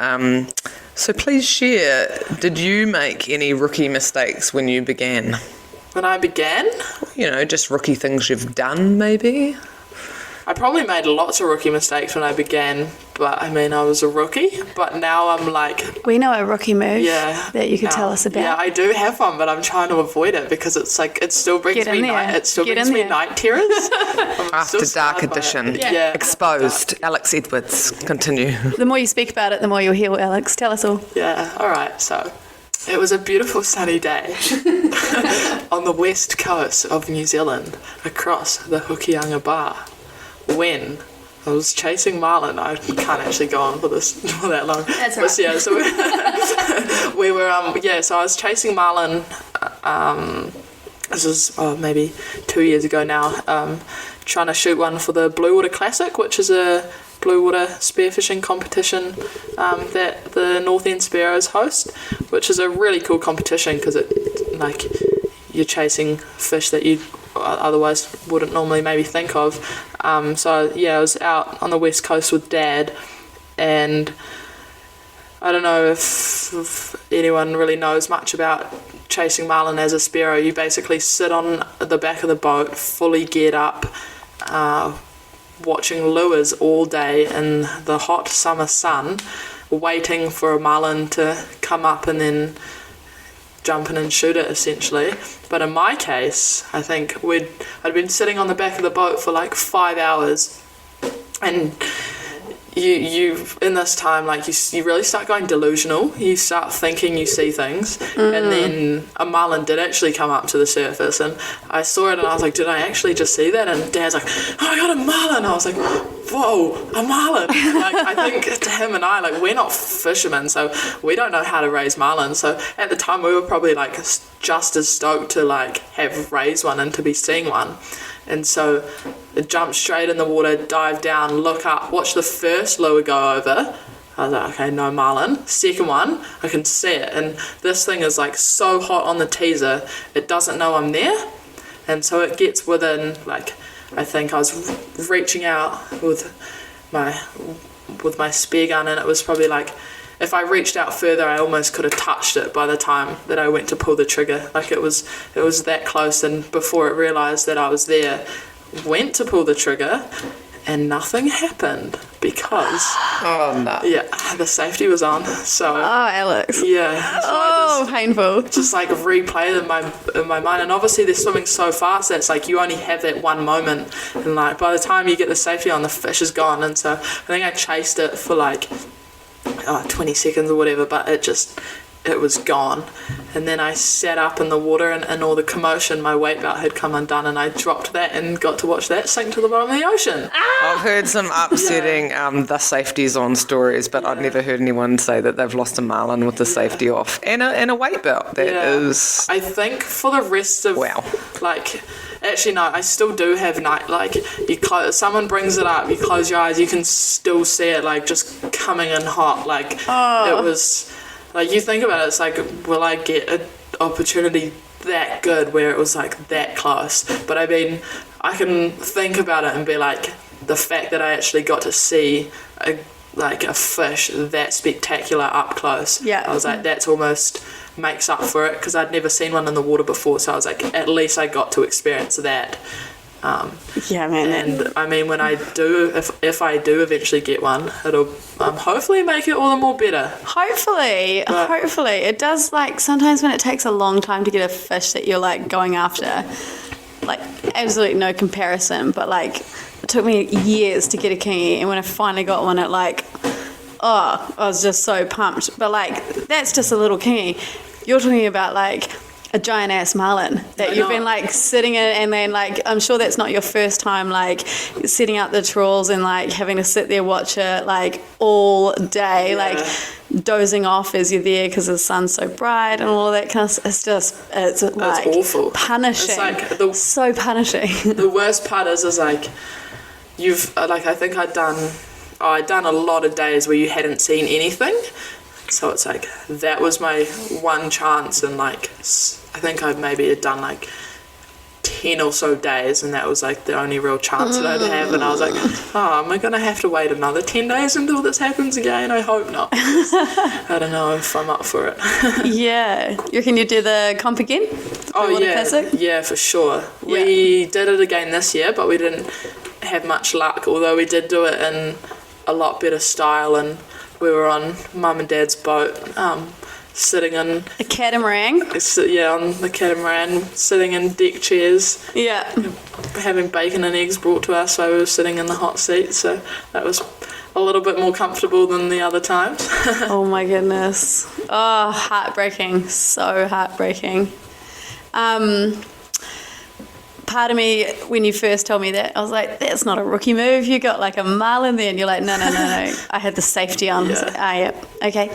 So please share, did you make any rookie mistakes when you began? When I began? You know, just rookie things you've done, maybe? I probably made lots of rookie mistakes when I began, but I mean, I was a rookie, but now I'm like... We know a rookie move that you could tell us about. Yeah, I do have one, but I'm trying to avoid it because it's like, it still brings me night terrors. After Dark Edition. Yeah. Exposed. Alex Edwards. Continue. The more you speak about it, the more you'll heal, Alex. Tell us all. Yeah, all right, so... It was a beautiful sunny day on the west coast of New Zealand, across the Hokianga Bar, when I was chasing marlin. I can't actually go on for that long. That's right. Yeah, so we were so I was chasing marlin. This was maybe 2 years ago now. Trying to shoot one for the Blue Water Classic, which is a blue water spearfishing competition that the North End Sparrows host, which is a really cool competition because you're chasing fish that you otherwise wouldn't normally maybe think of. I was out on the west coast with Dad, and I don't know if anyone really knows much about chasing marlin as a sparrow. You basically sit on the back of the boat, fully geared up, watching lures all day in the hot summer sun, waiting for a marlin to come up and then jump in and shoot it, essentially. But in my case, I think I'd been sitting on the back of the boat for like 5 hours, and you in this time, like you really start going delusional. You start thinking you see things, and then a marlin did actually come up to the surface, and I saw it, and I was like, did I actually just see that? And Dad's like, oh, I got a marlin. I was like, whoa, a marlin. Like, I think to him and I, like, we're not fishermen, so we don't know how to raise marlins. So at the time, we were probably like just as stoked to like have raised one and to be seeing one. And so it jumped straight in the water, dived down, look up, watch the first lure go over, I was like, okay, no marlin. Second one, I can see it, and this thing is like so hot on the teaser, it doesn't know I'm there, and so it gets within, like, I think I was reaching out with my spear gun, and it was probably like, if I reached out further, I almost could have touched it by the time that I went to pull the trigger. Like, it was that close, and before it realised that I was there, went to pull the trigger, and nothing happened because the safety was on. So Alex. Yeah. So painful. just like replay in my mind, and obviously they're swimming so fast that it's like you only have that one moment, and like by the time you get the safety on, the fish is gone. And so I think I chased it for like 20 seconds or whatever, but it was gone. And then I sat up in the water, and all the commotion, my weight belt had come undone, and I dropped that and got to watch that sink to the bottom of the ocean. I've heard some upsetting the safety's on stories, but I've never heard anyone say that they've lost a marlin with the safety off and a weight belt. That is, I think for the rest of like, actually no, I still do have night, like, someone brings it up, you close your eyes, you can still see it like just coming in hot. Like it was like, you think about it, it's like, will I get an opportunity that good where it was like that close? But I mean, I can think about it and be like, the fact that I actually got to see a fish that spectacular up close, I was like, that's almost makes up for it, because I'd never seen one in the water before, so I was like, at least I got to experience that. And I mean, when I do, if I do eventually get one, it'll hopefully make it all the more better. Hopefully it does. Like, sometimes when it takes a long time to get a fish that you're like going after, like, absolutely no comparison, but like, it took me years to get a kingy, and when I finally got one, it like, I was just so pumped. But like, that's just a little kingy. You're talking about like a giant ass marlin that you've been like sitting in, and then like, I'm sure that's not your first time like setting up the trawls and like having to sit there watch it like all day, like dozing off as you're there because the sun's so bright and all that kind of stuff. It's like awful, punishing. It's like so punishing. The worst part is like, you've like, I think I'd done a lot of days where you hadn't seen anything. So it's like, that was my one chance, and like, I think I maybe had done like 10 or so days, and that was like the only real chance that I'd have. And I was like, am I going to have to wait another 10 days until this happens again? I hope not. I don't know if I'm up for it. You reckon you do the comp again? Yeah, for sure. We did it again this year, but we didn't have much luck, although we did do it in a lot better style, and we were on Mum and Dad's boat, sitting in a catamaran. On the catamaran, sitting in deck chairs. Having bacon and eggs brought to us while we were sitting in the hot seat. So that was a little bit more comfortable than the other times. Oh my goodness! Oh, heartbreaking! So heartbreaking. Part of me, when you first told me that, I was like, that's not a rookie move. You got like a marlin there, and you're like, no. I had the safety on. Okay.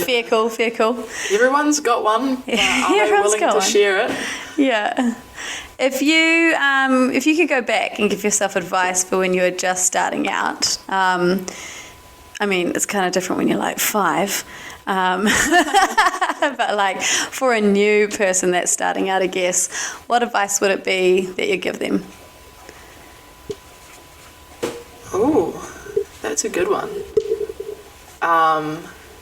Fair call. Everyone's got one. Are they willing to share it? Yeah. If you could go back and give yourself advice for when you were just starting out, I mean, it's kind of different when you're like 5. But like, for a new person that's starting out, I guess, what advice would it be that you give them? Oh, that's a good one.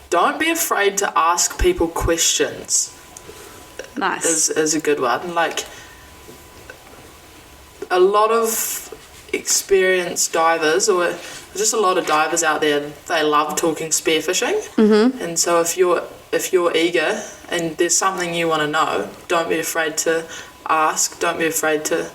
Don't be afraid to ask people questions. Nice. Is a good one. Like, a lot of experienced divers, or just a lot of divers out there, they love talking spearfishing. And so if you're eager and there's something you want to know, don't be afraid to ask. Don't be afraid to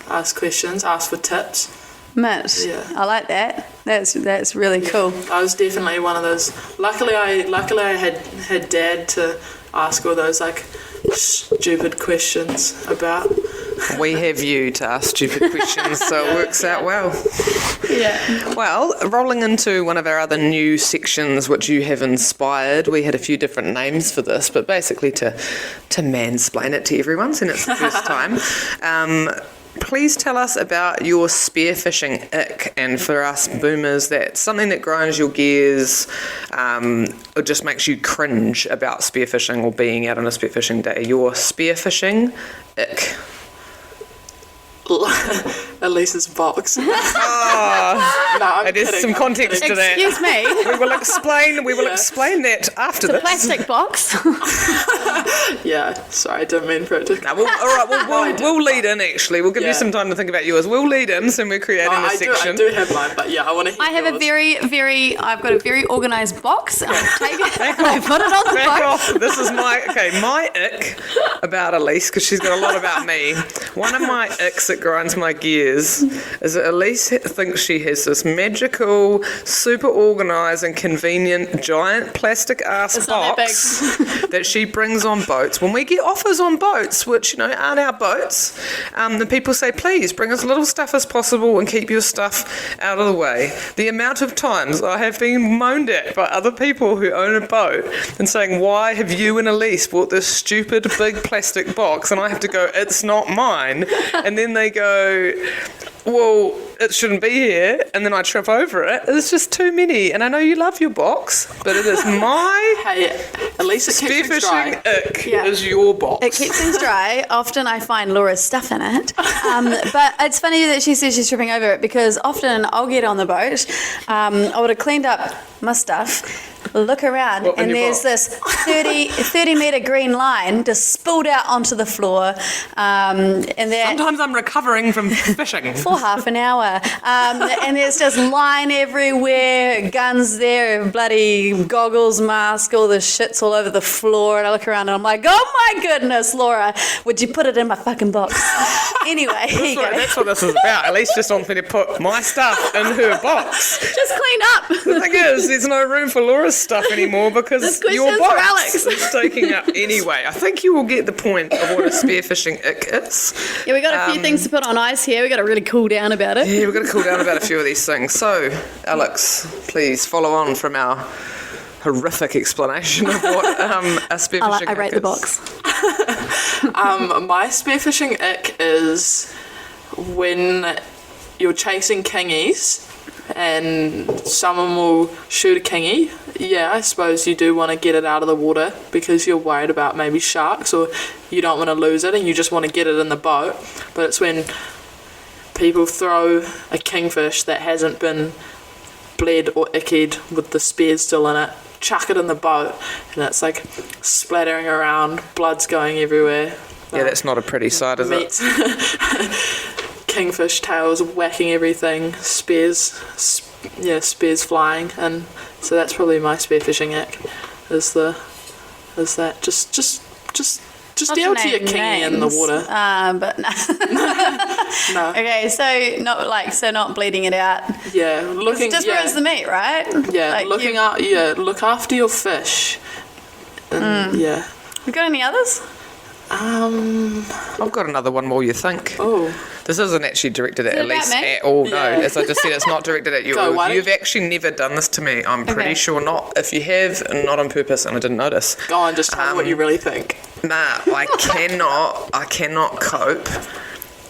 ask questions, ask for tips. Mitch, I like that. That's really cool. I was definitely one of those. Luckily I had Dad to ask all those like stupid questions about. We have you to ask stupid questions, so it works out well. Yeah. Well, rolling into one of our other new sections which you have inspired, we had a few different names for this, but basically to mansplain it to everyone, since it's the first time. please tell us about your spearfishing ick. And for us boomers, that's something that grinds your gears, or just makes you cringe about spearfishing or being out on a spearfishing day. Your spearfishing ick. Elise's box. Oh, No, I'm there's kidding, some I'm context kidding. to that. Excuse me. We will explain that after The this. plastic box. Yeah, sorry, I didn't mean for it to. No, all right, we'll lead in, actually. We'll give you Yeah. some time to think about yours. We'll lead in, so we're creating a I section. do have mine, but yeah, I want to hear I have a yours. I've got a very organised box. I'll take it. I put it on the Back box. off. This is my ick about Elise, because she's got a lot about me. One of my icks that grinds my gears is that Elise thinks she has this magical, super organised and convenient giant plastic ass It's not that box that she brings on boats. When we get offers on boats, which, aren't our boats, the people say, please bring as little stuff as possible and keep your stuff out of the way. The amount of times I have been moaned at by other people who own a boat and saying, why have you and Elise bought this stupid big plastic box? And I have to go, it's not mine. And then they go, well, it shouldn't be here, and then I trip over it. There's just too many, and I know you love your box, but it is my Hey, at least it keeps things spearfishing dry. ick Yeah. is your box. It keeps things dry. Often I find Laura's stuff in it. But it's funny that she says she's tripping over it, because often I'll get on the boat. I would have cleaned up my stuff, look around, What, in and your there's box? this 30 metre green line just spilled out onto the floor. And that Sometimes I'm recovering from fishing. for half an hour. And there's just line everywhere, guns there, bloody goggles, mask, all the shit's all over the floor. And I look around and I'm like, oh my goodness, Laura, would you put it in my fucking box? Anyway, here you go. That's what this is about. Elise just wants me to put my stuff in her box. Just clean up. The thing is, there's no room for Laura's stuff anymore because This your question's for box Alex. is taking up anyway. I think you will get the point of what a spearfishing ick is. Yeah, we got a few things to put on ice here. We got to really cool down about it. Yeah, we're going to cool down about a few of these things. So, Alex, please follow on from our horrific explanation of what a spearfishing I ick rate is. the box. My spearfishing ick is when you're chasing kingies and someone will shoot a kingy. Yeah, I suppose you do want to get it out of the water because you're worried about maybe sharks, or you don't want to lose it and you just want to get it in the boat. But it's when people throw a kingfish that hasn't been bled or ickied with the spear still in it, chuck it in the boat, and it's like splattering around, blood's going everywhere. Yeah, that's not a pretty sight, is it? Meat. Kingfish tails whacking everything, spears flying, and so that's probably my spearfishing ick. Is that just deal to your kingy in the water? But no. No. Okay, so not bleeding it out. Yeah, looking. Just yeah, rinse the meat, right? yeah, Like looking out. Yeah, look after your fish. And, Yeah. You got any others? I've got another one while you think. Oh. This isn't actually directed at Is it about Elise me? at all. Yeah. No, as I just said, it's not directed at you. Go, why don't You've you- actually never done this to me. I'm pretty Okay. sure not. If you have, not on purpose, and I didn't notice. Go on, just tell me what you really think. Nah, I cannot cope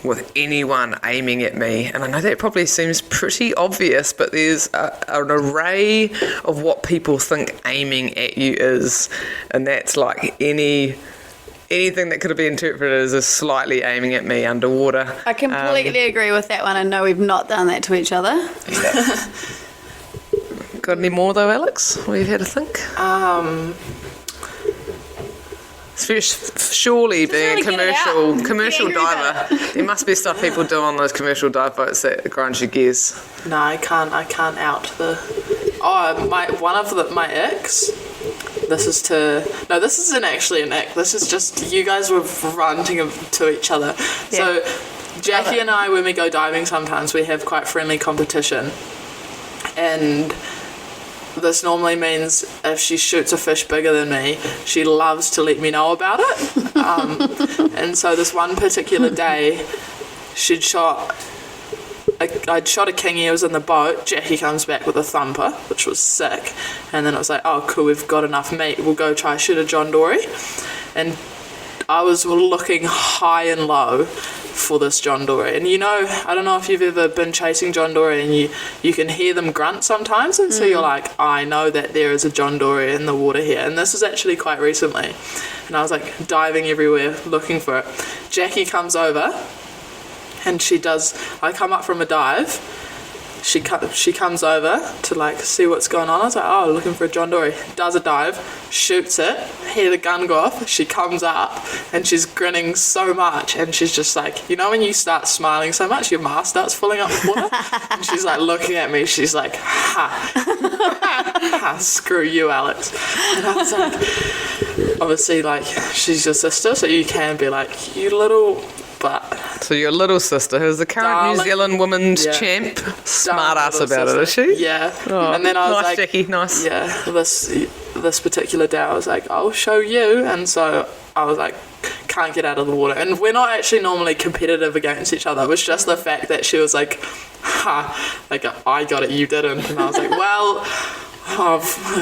with anyone aiming at me. And I know that probably seems pretty obvious, but there's an array of what people think aiming at you is. And that's like anything that could be interpreted as a slightly aiming at me underwater. I completely agree with that one. I know we've not done that to each other. Got any more though, Alex? What have you had to think? Surely being a really get it out. commercial Get angry diver, there must be stuff people do on those commercial dive boats that grinds your gears. No, I can't out the. Oh, my icks. This isn't actually an ick. This is just you guys were ranting to each other. Yeah. So Jackie and I, when we go diving, sometimes we have quite friendly competition, and this normally means if she shoots a fish bigger than me, she loves to let me know about it. And so this one particular day, I'd shot a kingy, it was in the boat. Jackie comes back with a thumper, which was sick. And then it was like, oh cool, we've got enough meat, we'll go try shoot a John Dory. And I was looking high and low for this John Dory. And I don't know if you've ever been chasing John Dory, and you can hear them grunt sometimes, and so you're like, I know that there is a John Dory in the water here. And this was actually quite recently, and I was like diving everywhere looking for it. Jackie comes over, and I come up from a dive. She comes over to like see what's going on. I was like, oh, looking for a John Dory. Does a dive, shoots it, hear the gun go off. She comes up and she's grinning so much, and she's just like, when you start smiling so much, your mask starts filling up with water. And she's like looking at me. She's like, ha, screw you, Alex. And I was like, obviously, like, she's your sister, so you can be like, you little. But so your little sister, who's the current New Zealand women's champ, smart ass about it, is she? Yeah. Oh, and then I was nice, like, Jackie, nice. Yeah. This particular day, I was like, I'll show you, and so I was like, can't get out of the water. And we're not actually normally competitive against each other. It was just the fact that she was like, like I got it, you didn't, and I was like, well.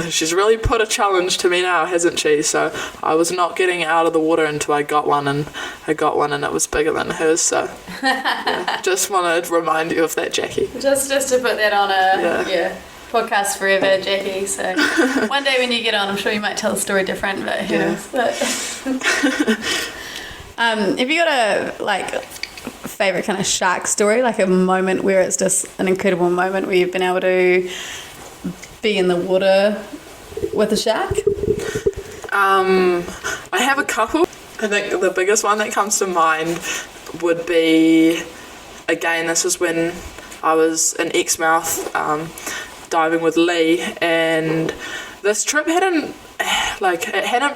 She's really put a challenge to me now, hasn't she? So I was not getting out of the water until I got one, and it was bigger than hers. So just want to remind you of that, Jackie. Just to put that on a podcast forever, Jackie. So one day when you get on, I'm sure you might tell the story different, but who knows? But have you got a favorite kind of shark story, like a moment where it's just an incredible moment where you've been able to be in the water with a shark? I have a couple. I think the biggest one that comes to mind would be, again, this was when I was in Exmouth diving with Lee, and this trip hadn't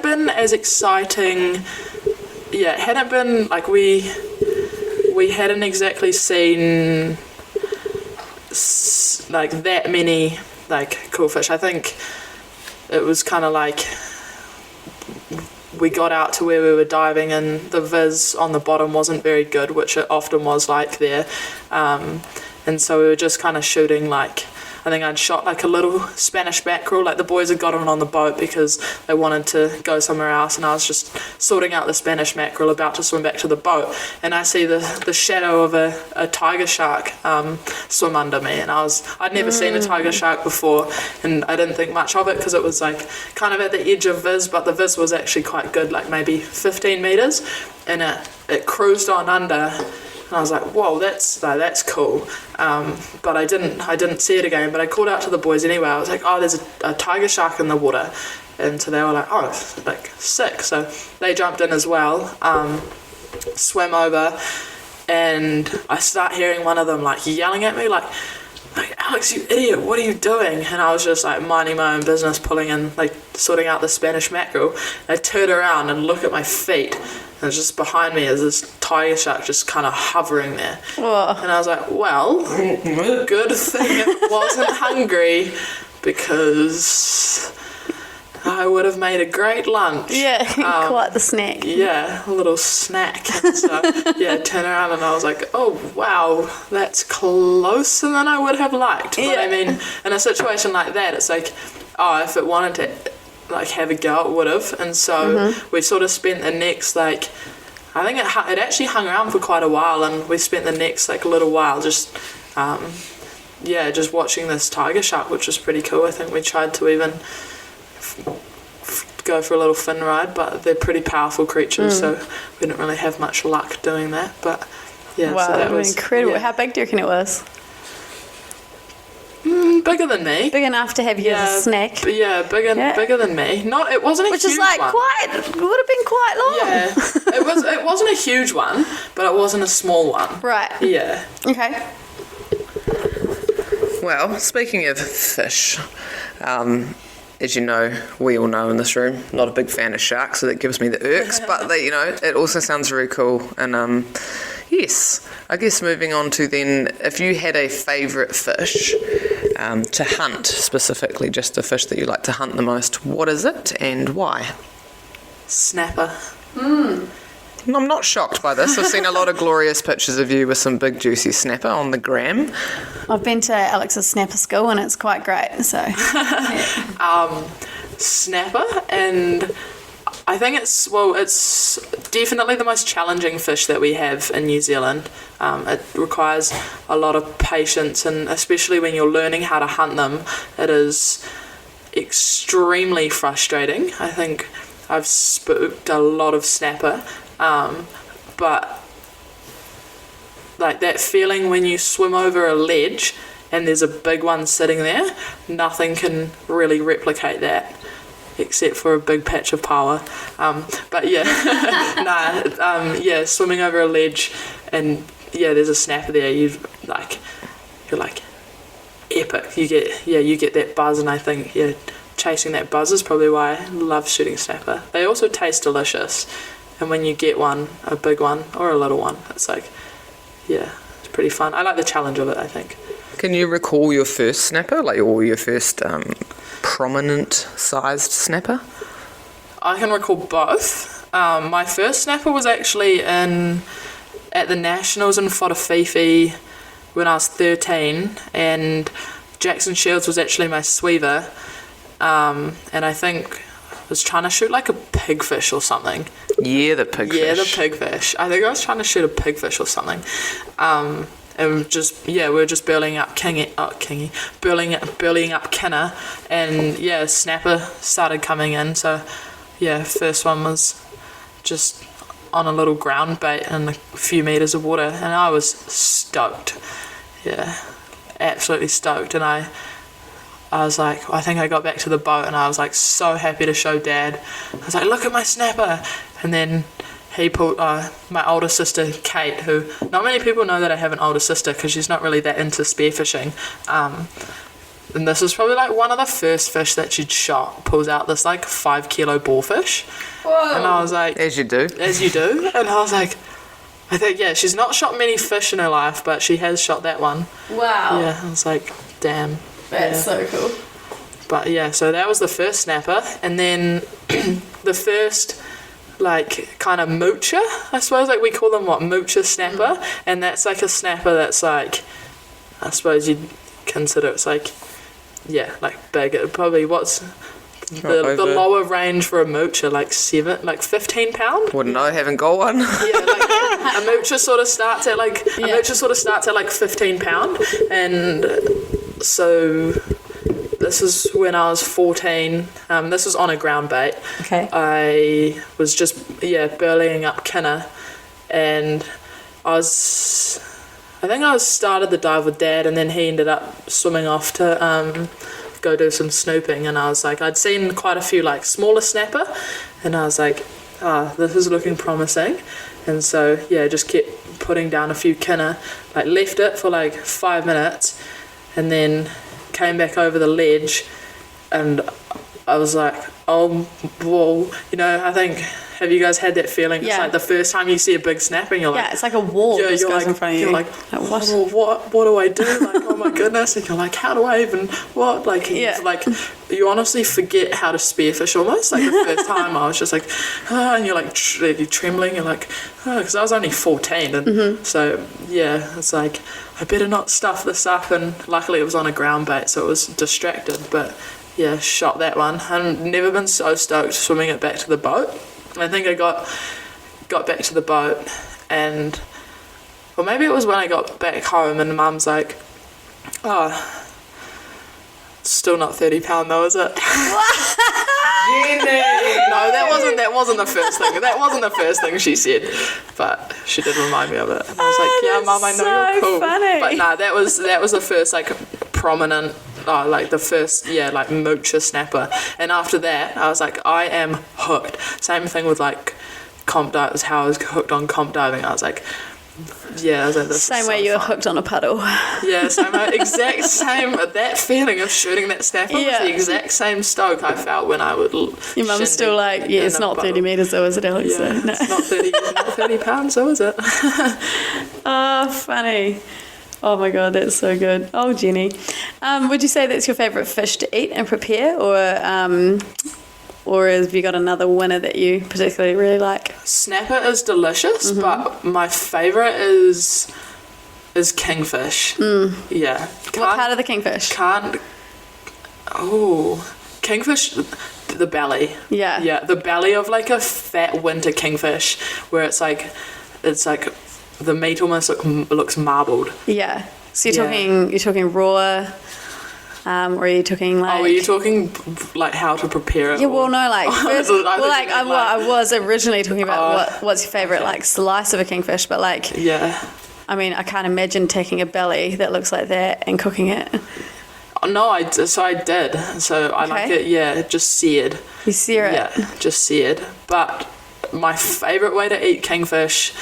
been as exciting. Yeah, it hadn't been like we hadn't exactly seen like that many cool fish. I think it was kind of like we got out to where we were diving and the viz on the bottom wasn't very good, which it often was like there, and so we were just kind of shooting I think I'd shot a little Spanish mackerel. The boys had got it on the boat because they wanted to go somewhere else, and I was just sorting out the Spanish mackerel, about to swim back to the boat, and I see the shadow of a tiger shark swim under me, and I'd never seen a tiger shark before, and I didn't think much of it because it was kind of at the edge of viz, but the viz was actually quite good, maybe 15 meters, and it cruised on under. And I was like, whoa, that's cool. But I didn't see it again. But I called out to the boys anyway. I was like, oh, there's a tiger shark in the water. And so they were like, oh, sick. So they jumped in as well, swam over, and I start hearing one of them yelling at me like, Alex, you idiot, what are you doing? And I was just minding my own business, pulling in, sorting out the Spanish mackerel. And I turned around and look at my feet, and just behind me is this tiger shark just kind of hovering there. Whoa. And I was like, well, good thing it wasn't hungry, because I would have made a great lunch. Yeah, quite the snack. Yeah, a little snack. And so, turn around and I was like, oh, wow, that's closer than I would have liked. But I mean, in a situation like that, it's if it wanted to have a go, it would have. And so we sort of spent the next, I think it actually hung around for quite a while, and we spent the next, little while just, just watching this tiger shark, which was pretty cool. I think we tried to even go for a little fin ride, but they're pretty powerful creatures, so we didn't really have much luck doing that. But wow, so that was incredible. How big do you reckon it was? Bigger than me. Big enough to have you as a snack. Bigger than me. Not, it wasn't a which huge is one. It would have been quite long. Yeah, it wasn't a huge one, but it wasn't a small one. Right. Yeah. Okay. Well, speaking of fish, as you know, we all know in this room, not a big fan of sharks, so that gives me the irks, but it also sounds very cool. And yes, I guess moving on to then, if you had a favourite fish to hunt, specifically just a fish that you like to hunt the most, what is it and why? Snapper. I'm not shocked by this. I've seen a lot of glorious pictures of you with some big juicy snapper on the gram. I've been to Alex's snapper school and it's quite great. So snapper, and I think it's definitely the most challenging fish that we have in New Zealand. It requires a lot of patience, and especially when you're learning how to hunt them, it is extremely frustrating. I think I've spooked a lot of snapper, but like that feeling when you swim over a ledge and there's a big one sitting there, nothing can really replicate that except for a big patch of power. But yeah, swimming over a ledge and there's a snapper there, you're like epic. You get that buzz, and I think chasing that buzz is probably why I love shooting snapper. They also taste delicious, and when you get one, a big one or a little one, it's like, it's pretty fun. I like the challenge of it, I think. Can you recall your first snapper, or your first prominent sized snapper? I can recall both. My first snapper was actually at the Nationals in Whatafifi when I was 13, and Jackson Shields was actually my sweever, and I think I was trying to shoot like a pigfish or something. Yeah, the pigfish. Yeah, the pigfish. I think I was trying to shoot a pigfish or something. And we were just burling up burling up Kinner, and snapper started coming in. So first one was just on a little ground bait in a few meters of water, and I was stoked. Yeah, absolutely stoked. And I was like, I think I got back to the boat and I was like so happy to show Dad. I was like, look at my snapper. And then he pulled my older sister Kate, who not many people know that I have an older sister because she's not really that into spearfishing, and this was probably like one of the first fish that she'd shot, pulls out this like 5 kilo boarfish. Whoa. And I was like, as you do, and I was like, I think she's not shot many fish in her life, but she has shot that one. Wow. Yeah, I was like, damn. That's so cool. But so that was the first snapper, and then the first like kind of moocher, I suppose, like we call them moocher snapper, and that's like a snapper that's like, I suppose you'd consider it's like big. Probably what's the lower range for a moocher, like 15 pound. Wouldn't know, haven't got one. Like a moocher sort of starts at like 15 pound, and so this is when I was 14. This was on a ground bait. Okay. I was just burleying up Kinner, and I think I started the dive with Dad, and then he ended up swimming off to go do some snooping, and I was like, I'd seen quite a few like smaller snapper, and I was like, this is looking promising, and so just kept putting down a few Kinner, like left it for like 5 minutes, and then came back over the ledge, and I was like, oh, whoa, I think, have you guys had that feeling? Yeah. It's like the first time you see a big snapper and you're like, it's like a wall just goes like, in front of you. You're like what do I do? Like, oh my goodness. And you're like, how do I even, what? Like, like, you honestly forget how to spearfish almost. Like, the first time I was just like, and you're like, you're trembling. You're like, because I was only 14. And so, it's like, I better not stuff this up. And luckily it was on a ground bait, so it was distracted. But, shot that one. I've never been so stoked swimming it back to the boat. I think I got back to the boat, and maybe it was when I got back home, and Mum's like, still not 30 pound though, is it? Jenny! No, that wasn't the first thing. That wasn't the first thing she said, but she did remind me of it. And I was like, Mum, I know you're cool. Funny. But nah, that was the first like prominent, like the first like moocher snapper. And after that, I was like, I am hooked. Same thing with like comp dive, was how I was hooked on comp diving. I was like, I was like, this Same is way so you were fun. hooked on a puddle. Yeah, exact same. That feeling of shooting that snapper was the exact same stoke I felt when I would. Your mum's still like, it's not 30 metres though, is it, Alex? Yeah, So, no. it's not 30 pounds, so is it? Oh, funny. Oh my god, that's so good. Oh, Jenny. Would you say that's your favourite fish to eat and prepare, or have you got another winner that you particularly really like? Snapper is delicious, but my favourite is kingfish. Yeah. What part of the kingfish? Kingfish. The belly. Yeah. Yeah, the belly of like a fat winter kingfish, where it's like the meat almost looks marbled. Yeah. So Yeah. you're talking raw, or are you talking like? Oh, are you talking like how to prepare it? Yeah, well, or- no, like first, I well, thought like you meant, I was originally talking about what's your favorite okay. like slice of a kingfish, but like Yeah. I mean I can't imagine taking a belly that looks like that and cooking it. No, I did. So I like Okay. it. Yeah, just seared. You sear it. Yeah, just seared. But my favorite way to eat kingfish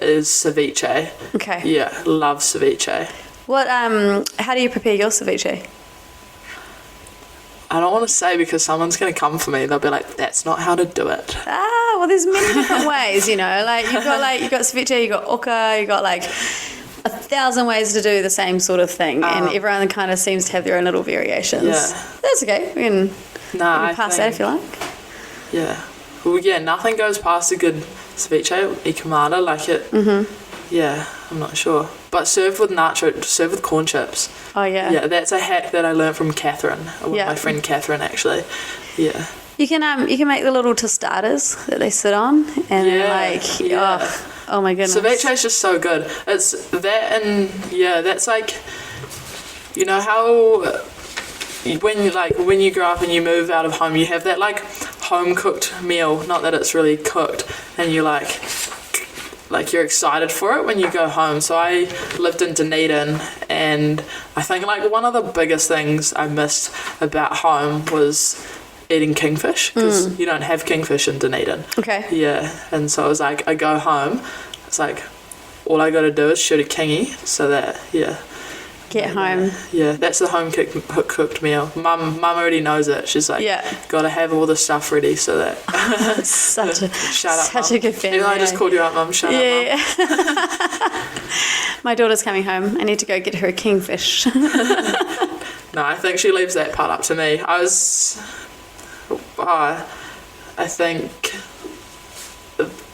is ceviche. Okay. Yeah, love ceviche. What how do you prepare your ceviche? I don't want to say because someone's going to come for me. They'll be like, "That's not how to do it." Ah, well, there's many different ways, you know. Like you've got ceviche, you've got oka, you've got like 1,000 ways to do the same sort of thing, and everyone kind of seems to have their own little variations. Yeah. That's okay. We can Nah, pass that if you like. Yeah. Well, yeah, nothing goes past a good ceviche, ikamada, like it. Yeah, I'm not sure. But served with corn chips. Oh yeah. Yeah, that's a hack that I learned from Catherine, Yeah. my friend Catherine, actually. Yeah. You can make the little tostadas that they sit on, and Yeah, yeah. oh my goodness. Ceviche is just so good. It's that, and yeah, that's like, you know how when you grow up and you move out of home, you have that like home cooked meal. Not that it's really cooked, and you like you're excited for it when you go home. So I lived in Dunedin, and I think like one of the biggest things I missed about home was eating kingfish, because you don't have kingfish in Dunedin. Okay. Yeah, and so I was like, I go home, it's like all I got to do is shoot a kingy, so that Get home. yeah, that's the home cooked meal. Mum already knows it. She's like, Yeah. got to have all the stuff ready so that. Such a Shut up, such Mum. a good family. Even though I just eh? called you out, Mum. Shut up, Mum. Yeah. My daughter's coming home. I need to go get her a kingfish. No, I think she leaves that part up to me. I think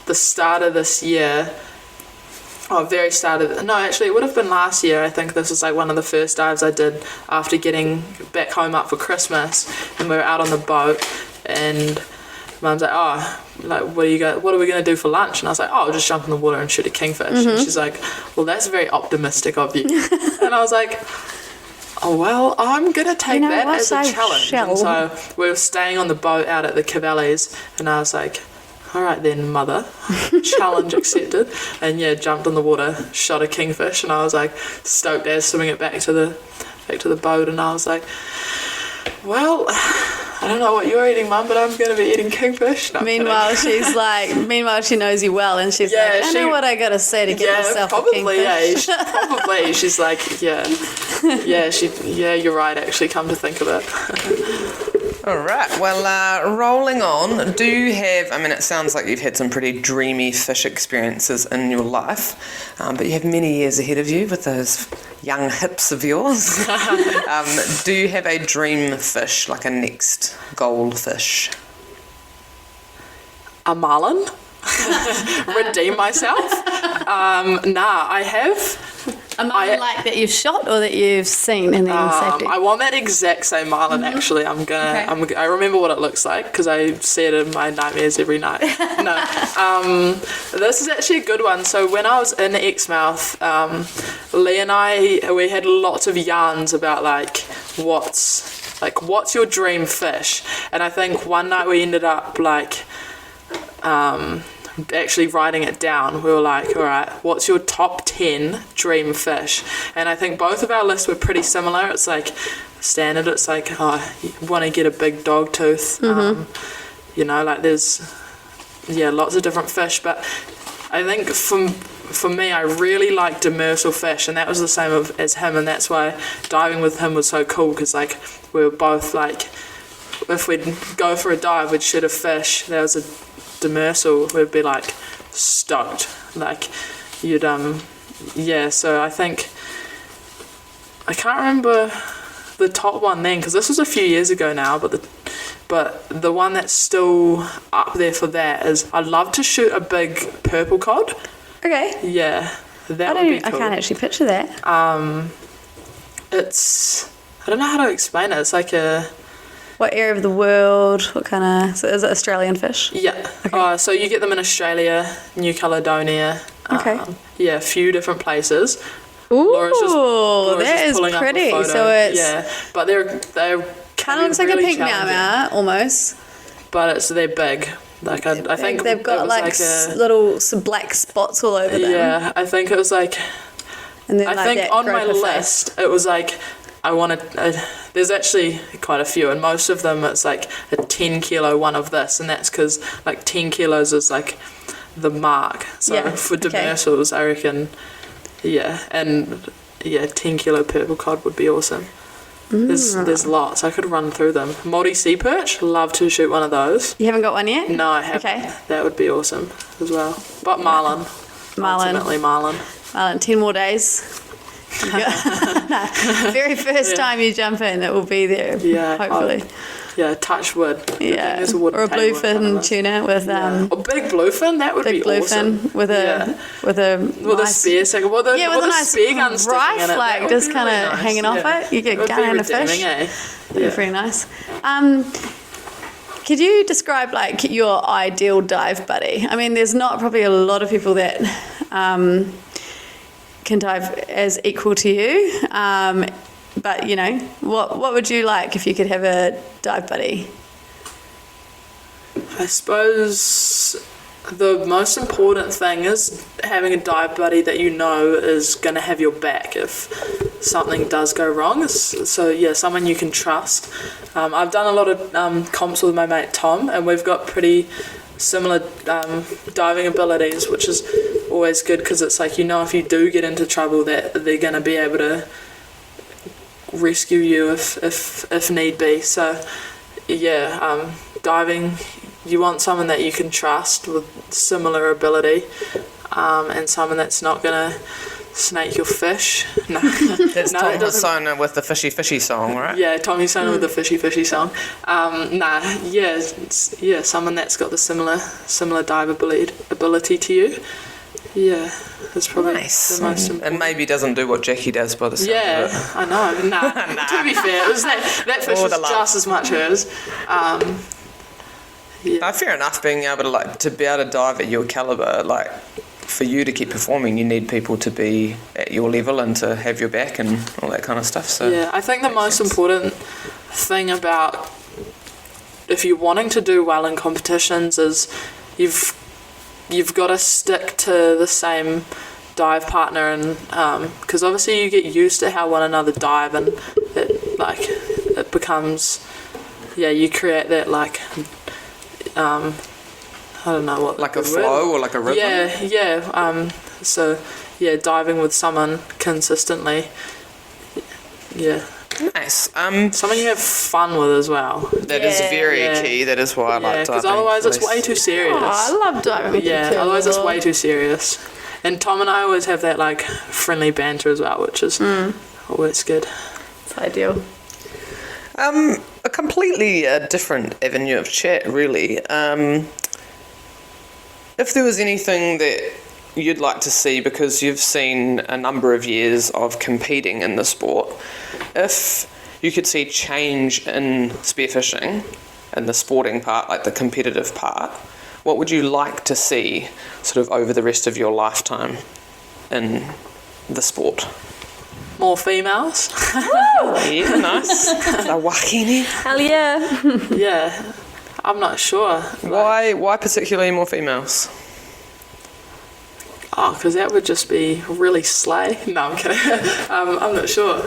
the start of this year, very start of, no, actually it would have been last year. I think this was like one of the first dives I did after getting back home up for Christmas, and we were out on the boat, and Mum's like, what are we going to do for lunch? And I was like, I'll just jump in the water and shoot a kingfish. And she's like, well, that's very optimistic of you. And I was like, oh, well, I'm going to take that as a challenge. And so we were staying on the boat out at the Cavallis, and I was like, all right then, mother, challenge accepted. And yeah, jumped in the water, shot a kingfish, and I was like stoked as swimming it back to the boat, and I was like, well, I don't know what you're eating, Mum, but I'm going to be eating kingfish. No, Meanwhile, she knows you well, and she's like, I know what I got to say to get myself a kingfish. Probably. She's like, yeah, you're right, actually, come to think of it. All right. Well, rolling on, do you have, I mean, it sounds like you've had some pretty dreamy fish experiences in your life, but you have many years ahead of you with those young hips of yours. Do you have a dream fish, like a next goal fish? A marlin? Redeem myself? I have. A marlin like that you've shot or that you've seen in the safety? I want that exact same marlin. Actually, I remember what it looks like because I see it in my nightmares every night. No, this is actually a good one. So when I was in Exmouth, Lee and we had lots of yarns about what's your dream fish, and I think one night we ended up actually writing it down. We were like, all right, what's your top 10 dream fish? And I think both of our lists were pretty similar. It's like standard, it's like, you want to get a big dog tooth. There's lots of different fish, but I think for me, I really like demersal fish, and that was the same as him, and that's why diving with him was so cool, because we were both if we'd go for a dive, we'd shoot a fish that was a demersal, we'd be stoked. So I think I can't remember the top one then, because this was a few years ago now, but the one that's still up there for that is I'd love to shoot a big purple cod. Okay. Yeah, that would be cool. I can't actually picture that. It's, I don't know how to explain it. It's like a, What area of the world? What kind of... So is it Australian fish? Yeah. So you get them in Australia, New Caledonia. Okay. Yeah, a few different places. Ooh, Laura's that just is pulling up a pretty. photo. So it's... Yeah, but they're Kind of looks like a pink meow almost. But they're big. Like I think they've got it was little some black spots all over them. Yeah, I think it was like... And then I think on my list it was like I wanted. There's actually quite a few, and most of them it's like a 10 kilo one of this, and that's because like 10 kilos is like the mark. So for demersals, I reckon, and 10 kilo purple cod would be awesome. There's lots. I could run through them. Māori sea perch, love to shoot one of those. You haven't got one yet? No, I haven't. Okay. That would be awesome as well. But marlin. Ultimately marlin. 10 more days. Very first time you jump in, it will be there. Yeah, hopefully. touch wood. Yeah, or a bluefin tuna with a big bluefin. That would be awesome. Big bluefin with a nice, spear second. With a nice spear gun rifle, like just kind of hanging off it. You get gun and a fish. That'd be pretty nice. Could you describe like your ideal dive buddy? I mean, there's not probably a lot of people that can dive as equal to you. But, you know, what would you like if you could have a dive buddy? I suppose the most important thing is having a dive buddy that you know is going to have your back if something does go wrong. So, yeah, someone you can trust. I've done a lot of comps with my mate Tom, and we've got pretty similar diving abilities, which is always good because it's like, you know, if you do get into trouble that they're going to be able to rescue you if need be. So yeah, diving, you want someone that you can trust with similar ability, and someone that's not gonna snake your fish. No, that's no, Tom Hosanna with the fishy fishy song, right? Yeah, Tommy Hosanna with the fishy fishy song. Someone that's got the similar dive ability to you. Yeah, that's probably nice. The most important. And maybe doesn't do what Jackie does by the sound of it. I know. Nah. To be fair, it was that fish was just as much hers. No, fair enough. Being able to be able to dive at your caliber, like for you to keep performing, you need people to be at your level and to have your back and all that kind of stuff. So yeah, I think the most important thing about if you're wanting to do well in competitions is you've got to stick to the same dive partner, and because obviously you get used to how one another dive, and it becomes you create that I don't know what, like a flow or like a rhythm. So diving with someone consistently, nice. Someone you have fun with as well. That is very key. That is why I like diving. Because otherwise it's way too serious. Oh, I love diving. Otherwise it's way too serious. And Tom and I always have that friendly banter as well, which is always good. It's ideal. A completely different avenue of chat, really. If there was anything that you'd like to see, because you've seen a number of years of competing in the sport, if you could see change in spearfishing, in the sporting part, like the competitive part, what would you like to see sort of over the rest of your lifetime in the sport? More females. Yeah, nice. The wahine. Hell yeah. Yeah, I'm not sure. Why particularly more females? Oh, because that would just be really slay. No, I'm kidding. I'm not sure.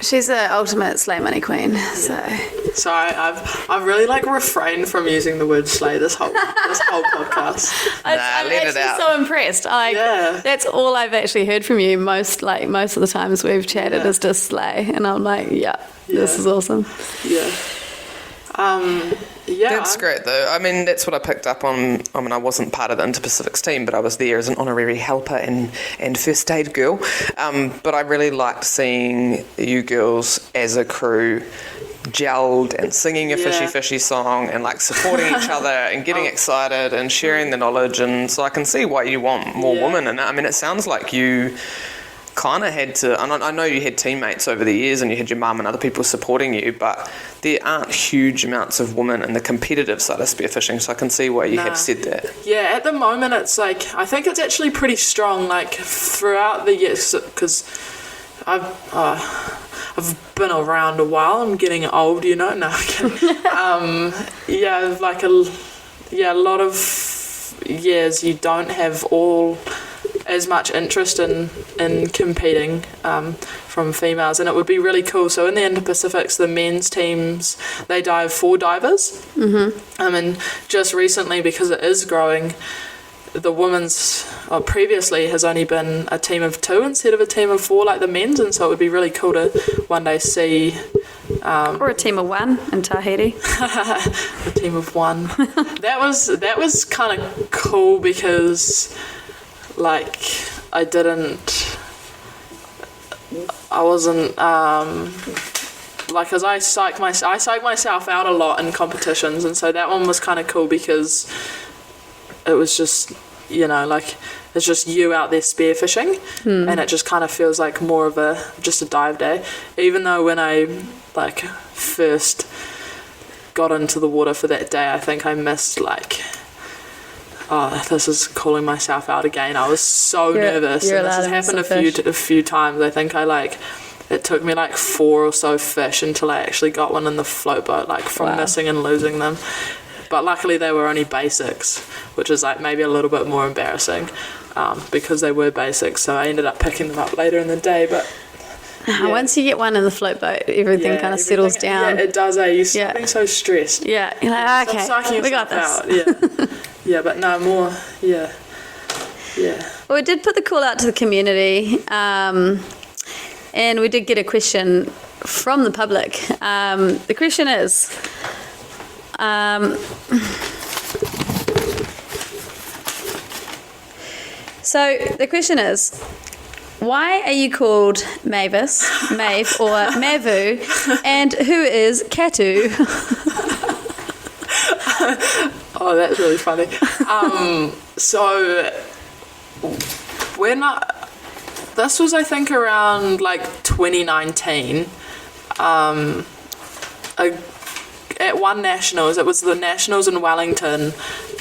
She's the ultimate slay money queen. So I've really refrained from using the word slay this whole podcast. I'm actually so impressed. That's all I've actually heard from you. Most of the times we've chatted is just slay, and I'm like, this is awesome. Yeah. That's great though. I mean, that's what I picked up on. I mean, I wasn't part of the Inter-Pacifics team, but I was there as an honorary helper and first aid girl. But I really liked seeing you girls as a crew gelled and singing a fishy song and supporting each other and getting excited and sharing the knowledge. And so I can see why you want more women. And I mean, it sounds like you kind of had to, and I know you had teammates over the years and you had your mum and other people supporting you, but there aren't huge amounts of women in the competitive side of spearfishing, so I can see why you have said that. Yeah, at the moment it's like, I think it's actually pretty strong, like throughout the years, because I've been around a while. I'm getting old, you know. No, yeah, like a lot of years you don't have all as much interest in competing from females, and it would be really cool. So in the Indo-Pacifics, the men's teams, they dive 4 divers. And just recently, because it is growing, the women's previously has only been a team of 2 instead of a team of 4 like the men's, and so it would be really cool to one day see or a team of 1 in Tahiti. a team of 1. that was kind of cool because like I wasn't like, as I psych myself out a lot in competitions, and so that one was kind of cool because it was just, you know, like it's just you out there spearfishing, and it just kind of feels like more of just a dive day. Even though when I like first got into the water for that day, I think I missed like, oh, this is calling myself out again. I was so nervous, and this has happened a few times. I think it took me like 4 or so fish until I actually got one in the float boat, like from missing and losing them. But luckily they were only basics, which is like maybe a little bit more embarrassing because they were basics. So I ended up picking them up later in the day. But once you get one in the float boat, everything kind of settles down. Yeah, it does. You stop being so stressed. Yeah, you're like, okay, we got this. Out. Yeah, but no more. Yeah. Well, we did put the call out to the community, and we did get a question from the public. The question is, why are you called Mavis, Maeve, or Mavu, and who is Katu? Oh, that's really funny. So when this was, I think, around like 2019, at one Nationals, it was the Nationals in Wellington,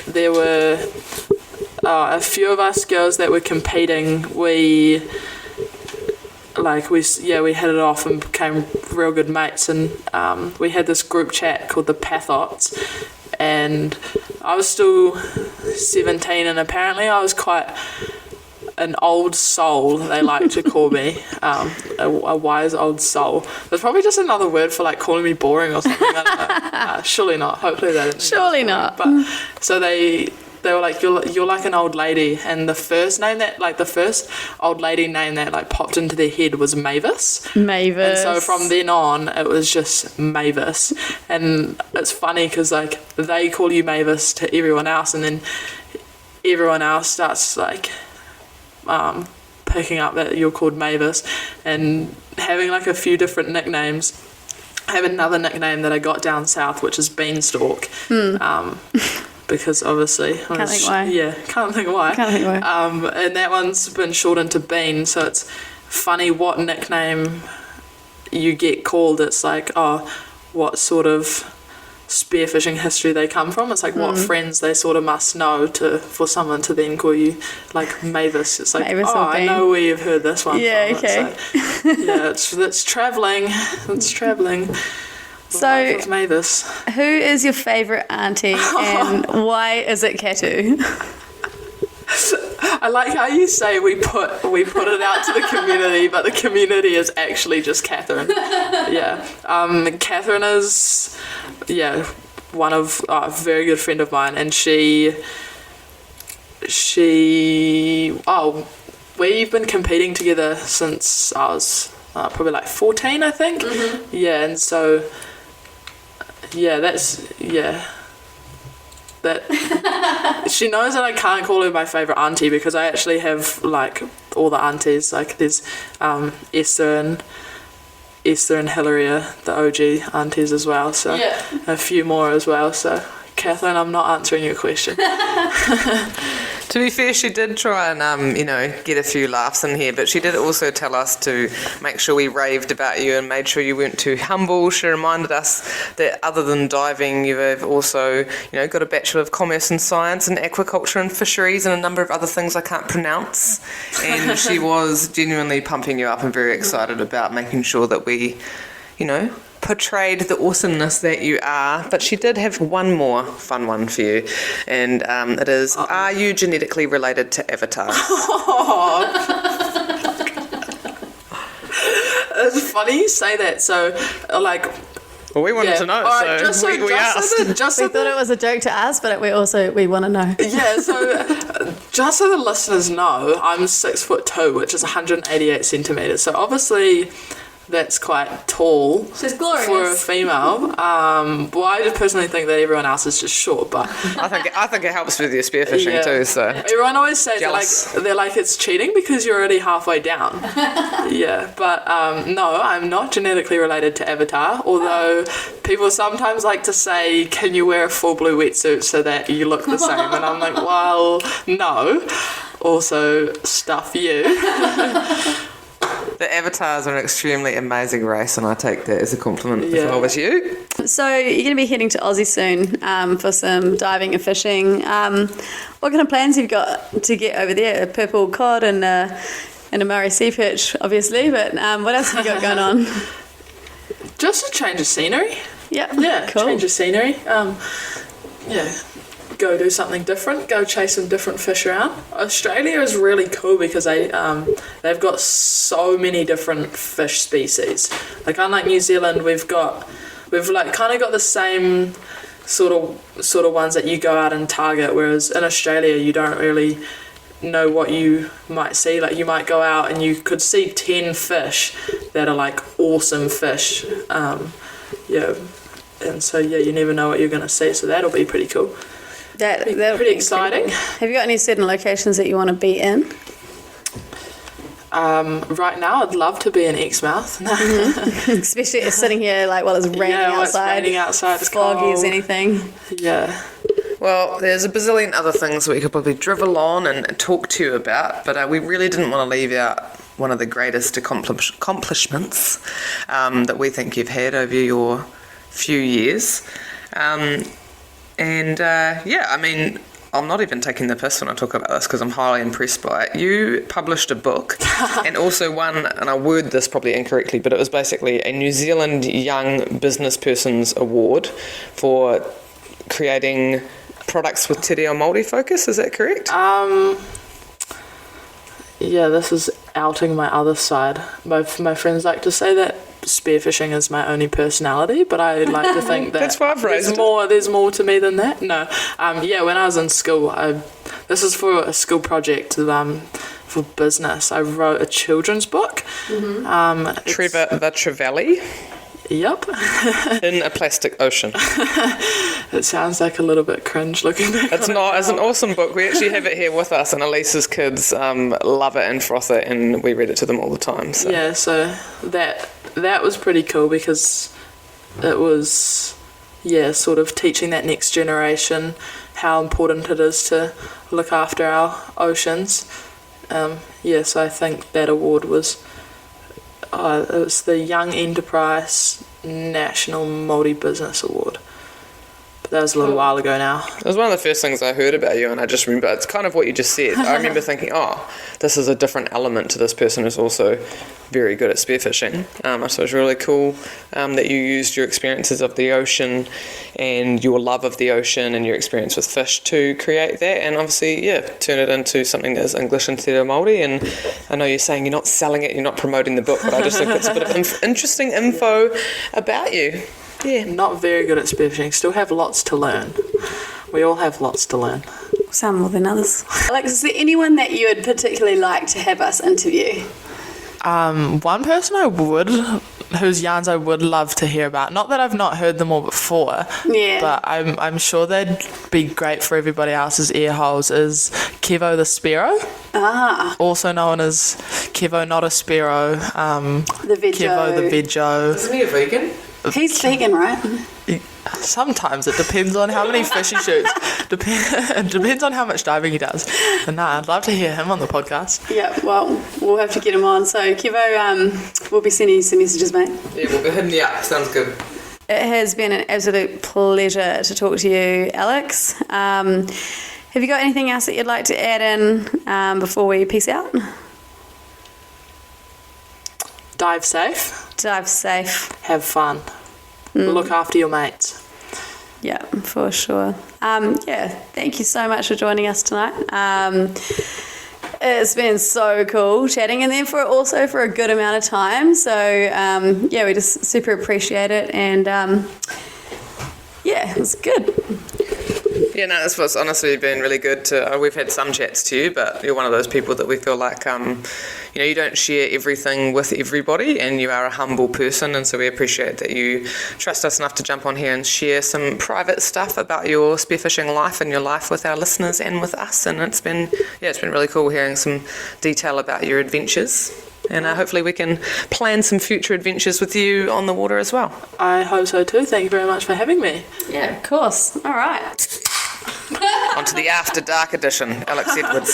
there were a few of us girls that were competing. We hit it off and became real good mates, and we had this group chat called the Pathots, and I was still 17, and apparently I was quite an old soul, they like to call me, a wise old soul. There's probably just another word for like calling me boring or something. I don't know. Surely not. Hopefully they didn't. Surely not. But so they were like, you're like an old lady, and the first old lady name that like popped into their head was Mavis. Mavis. And so from then on, it was just Mavis, and it's funny because like they call you Mavis to everyone else, and then everyone else starts like picking up that you're called Mavis, and having like a few different nicknames. I have another nickname that I got down south, which is Beanstalk. Because obviously can't think why. Can't think why. And that one's been shortened to Bean, so it's funny what nickname you get called. It's like, oh, what sort of spearfishing history they come from. It's like what friends they sort of must know for someone to then call you like Mavis. It's like, Mavis, I know where you've heard this one from. Okay. It's travelling. It's travelling. So, Mavis, who is your favourite auntie, and why is it Katu? I like how you say we put it out to the community, but the community is actually just Catherine. Catherine is one of a very good friend of mine, and we've been competing together since I was probably like 14, I think. And so that she knows that I can't call her my favourite auntie, because I actually have like all the aunties. Like there's Esther and Hilaria, the OG aunties as well, so a few more as well. So Catherine, I'm not answering your question. To be fair, she did try and, get a few laughs in here, but she did also tell us to make sure we raved about you and made sure you weren't too humble. She reminded us that other than diving, you have also, got a Bachelor of Commerce and Science in Aquaculture and Fisheries and a number of other things I can't pronounce. And she was genuinely pumping you up and very excited about making sure that we, portrayed the awesomeness that you are. But she did have one more fun one for you, and it is, are you genetically related to Avatar? It's funny you say that. So, Well, we wanted to know, right, we asked. We thought it was a joke to us, but we want to know. Yeah, so just so the listeners know, I'm 6'2", which is 188 centimetres. So obviously that's quite tall. She's glorious. For a female. Well, I just personally think that everyone else is just short, but I think it helps with your spearfishing too. So everyone always says they're like it's cheating because you're already halfway down. Yeah, but no, I'm not genetically related to Avatar. Although people sometimes like to say, "Can you wear a full blue wetsuit so that you look the same?" And I'm like, well, no. Also, stuff you. The Avatars are an extremely amazing race, and I take that as a compliment if I was you. So you're going to be heading to Aussie soon for some diving and fishing. What kind of plans have you got to get over there? A purple cod and a Murray sea perch, obviously, but what else have you got going on? Just a change of scenery. Yeah, cool. Change of scenery. Go do something different, go chase some different fish around. Australia is really cool because they've got so many different fish species. Like unlike New Zealand, we've kind of got the same sort of ones that you go out and target, whereas in Australia you don't really know what you might see. Like you might go out and you could see 10 fish that are like awesome fish. And so you never know what you're going to see, so that'll be pretty cool. That'll pretty exciting. Incredible. Have you got any certain locations that you want to be in? Right now, I'd love to be in Exmouth. Especially sitting here, while it's raining outside. It's raining outside. It's foggy cold. as anything. Yeah. Well, there's a bazillion other things we could probably drivel on and talk to you about, but we really didn't want to leave out one of the greatest accomplishments that we think you've had over your few years. I'm not even taking the piss when I talk about this because I'm highly impressed by it. You published a book and also won, and I word this probably incorrectly, but it was basically a New Zealand Young Business Person's Award for creating products with Te Reo Māori focus. Is that correct? Yeah, this is outing my other side. My friends like to say that spearfishing is my only personality, but I like to think that there's more to me than that. No, when I was in school, this is for a school project for business. I wrote a children's book. Mm-hmm. Trevor the Trevally. Yep. In a plastic ocean. It sounds like a little bit cringe looking back. It's not. It's an awesome book. We actually have it here with us, and Elisa's kids love it and froth it, and we read it to them all the time. So. Yeah, so that was pretty cool because it was, sort of teaching that next generation how important it is to look after our oceans. So I think that award was... it was the Young Enterprise National Multi-Business Award. But that was a little while ago now. It was one of the first things I heard about you, and I just remember, it's kind of what you just said. I remember thinking, this is a different element to this person who's also very good at spearfishing. So it's really cool that you used your experiences of the ocean and your love of the ocean and your experience with fish to create that, and obviously, turn it into something that is English and Te Reo Māori. And I know you're saying you're not selling it, you're not promoting the book, but I just think it's a bit of interesting info about you. Yeah. Not very good at spearfishing. Still have lots to learn. We all have lots to learn. Some more than others. Alex, is there anyone that you would particularly like to have us interview? One person whose yarns I would love to hear about. Not that I've not heard them all before. Yeah. But I'm sure they'd be great for everybody else's ear holes. Is Kevo the Sparrow. Also known as Kevo Not a Sparrow. The Vejo. Kevo the Vejo. Isn't he a vegan? He's vegan, right? Sometimes it depends on how many fish he shoots. It depends on how much diving he does. And I'd love to hear him on the podcast. Yeah, well, we'll have to get him on. So, Kivo, we'll be sending you some messages, mate. Yeah, we'll be hitting you up. Sounds good. It has been an absolute pleasure to talk to you, Alex. Have you got anything else that you'd like to add in before we peace out? Dive safe. Dive safe. Have fun. Look after your mates. Yeah, for sure. Thank you so much for joining us tonight. It's been so cool chatting, and then for a good amount of time. So we just super appreciate it, and it was good. Yeah, no, this was honestly been really good to. We've had some chats to you, but you're one of those people that we feel like, you don't share everything with everybody, and you are a humble person, and so we appreciate that you trust us enough to jump on here and share some private stuff about your spearfishing life and your life with our listeners and with us. And it's been really cool hearing some detail about your adventures. And hopefully we can plan some future adventures with you on the water as well. I hope so too. Thank you very much for having me. Yeah, of course. All right. On to the After Dark edition. Alex Edwards.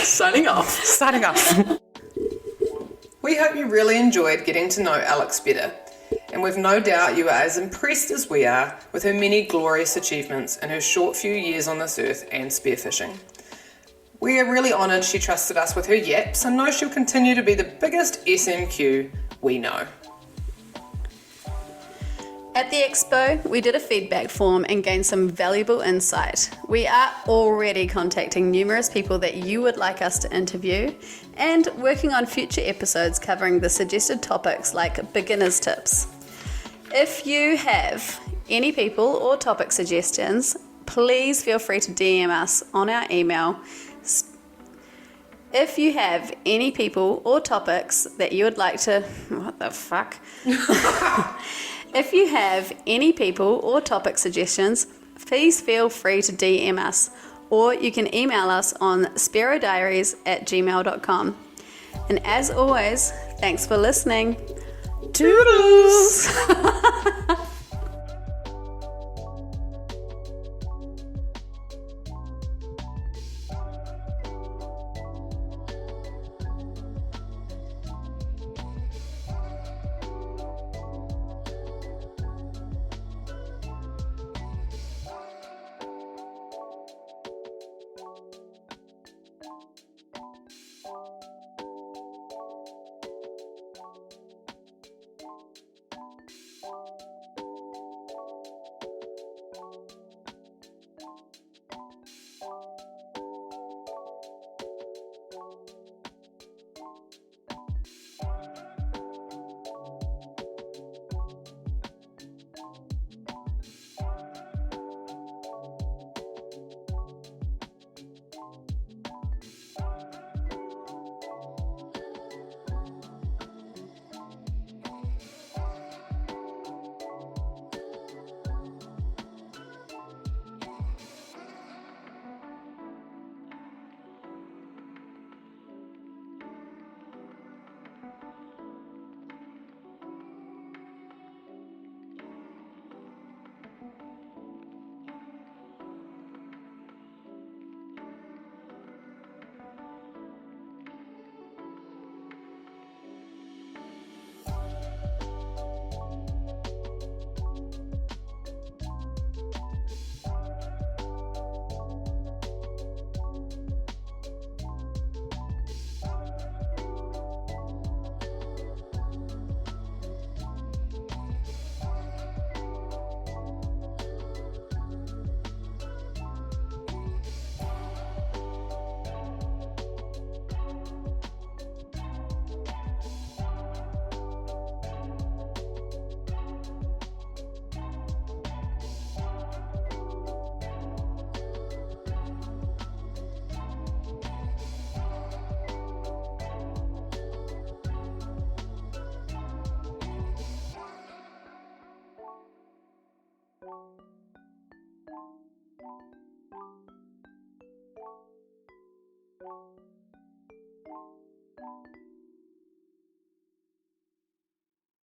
Signing off. Signing off. We hope you really enjoyed getting to know Alex better. And we've no doubt you are as impressed as we are with her many glorious achievements in her short few years on this earth and spearfishing. We are really honoured she trusted us with her yaps and know she'll continue to be the biggest SMQ we know. At the Expo, we did a feedback form and gained some valuable insight. We are already contacting numerous people that you would like us to interview and working on future episodes covering the suggested topics like beginner's tips. If you have any people or topic suggestions, please feel free to DM us on our email. If you have any people or topics that you would like to... What the fuck? If you have any people or topic suggestions, please feel free to DM us, or you can email us on sparrowdiaries@gmail.com. And as always, thanks for listening. Toodles!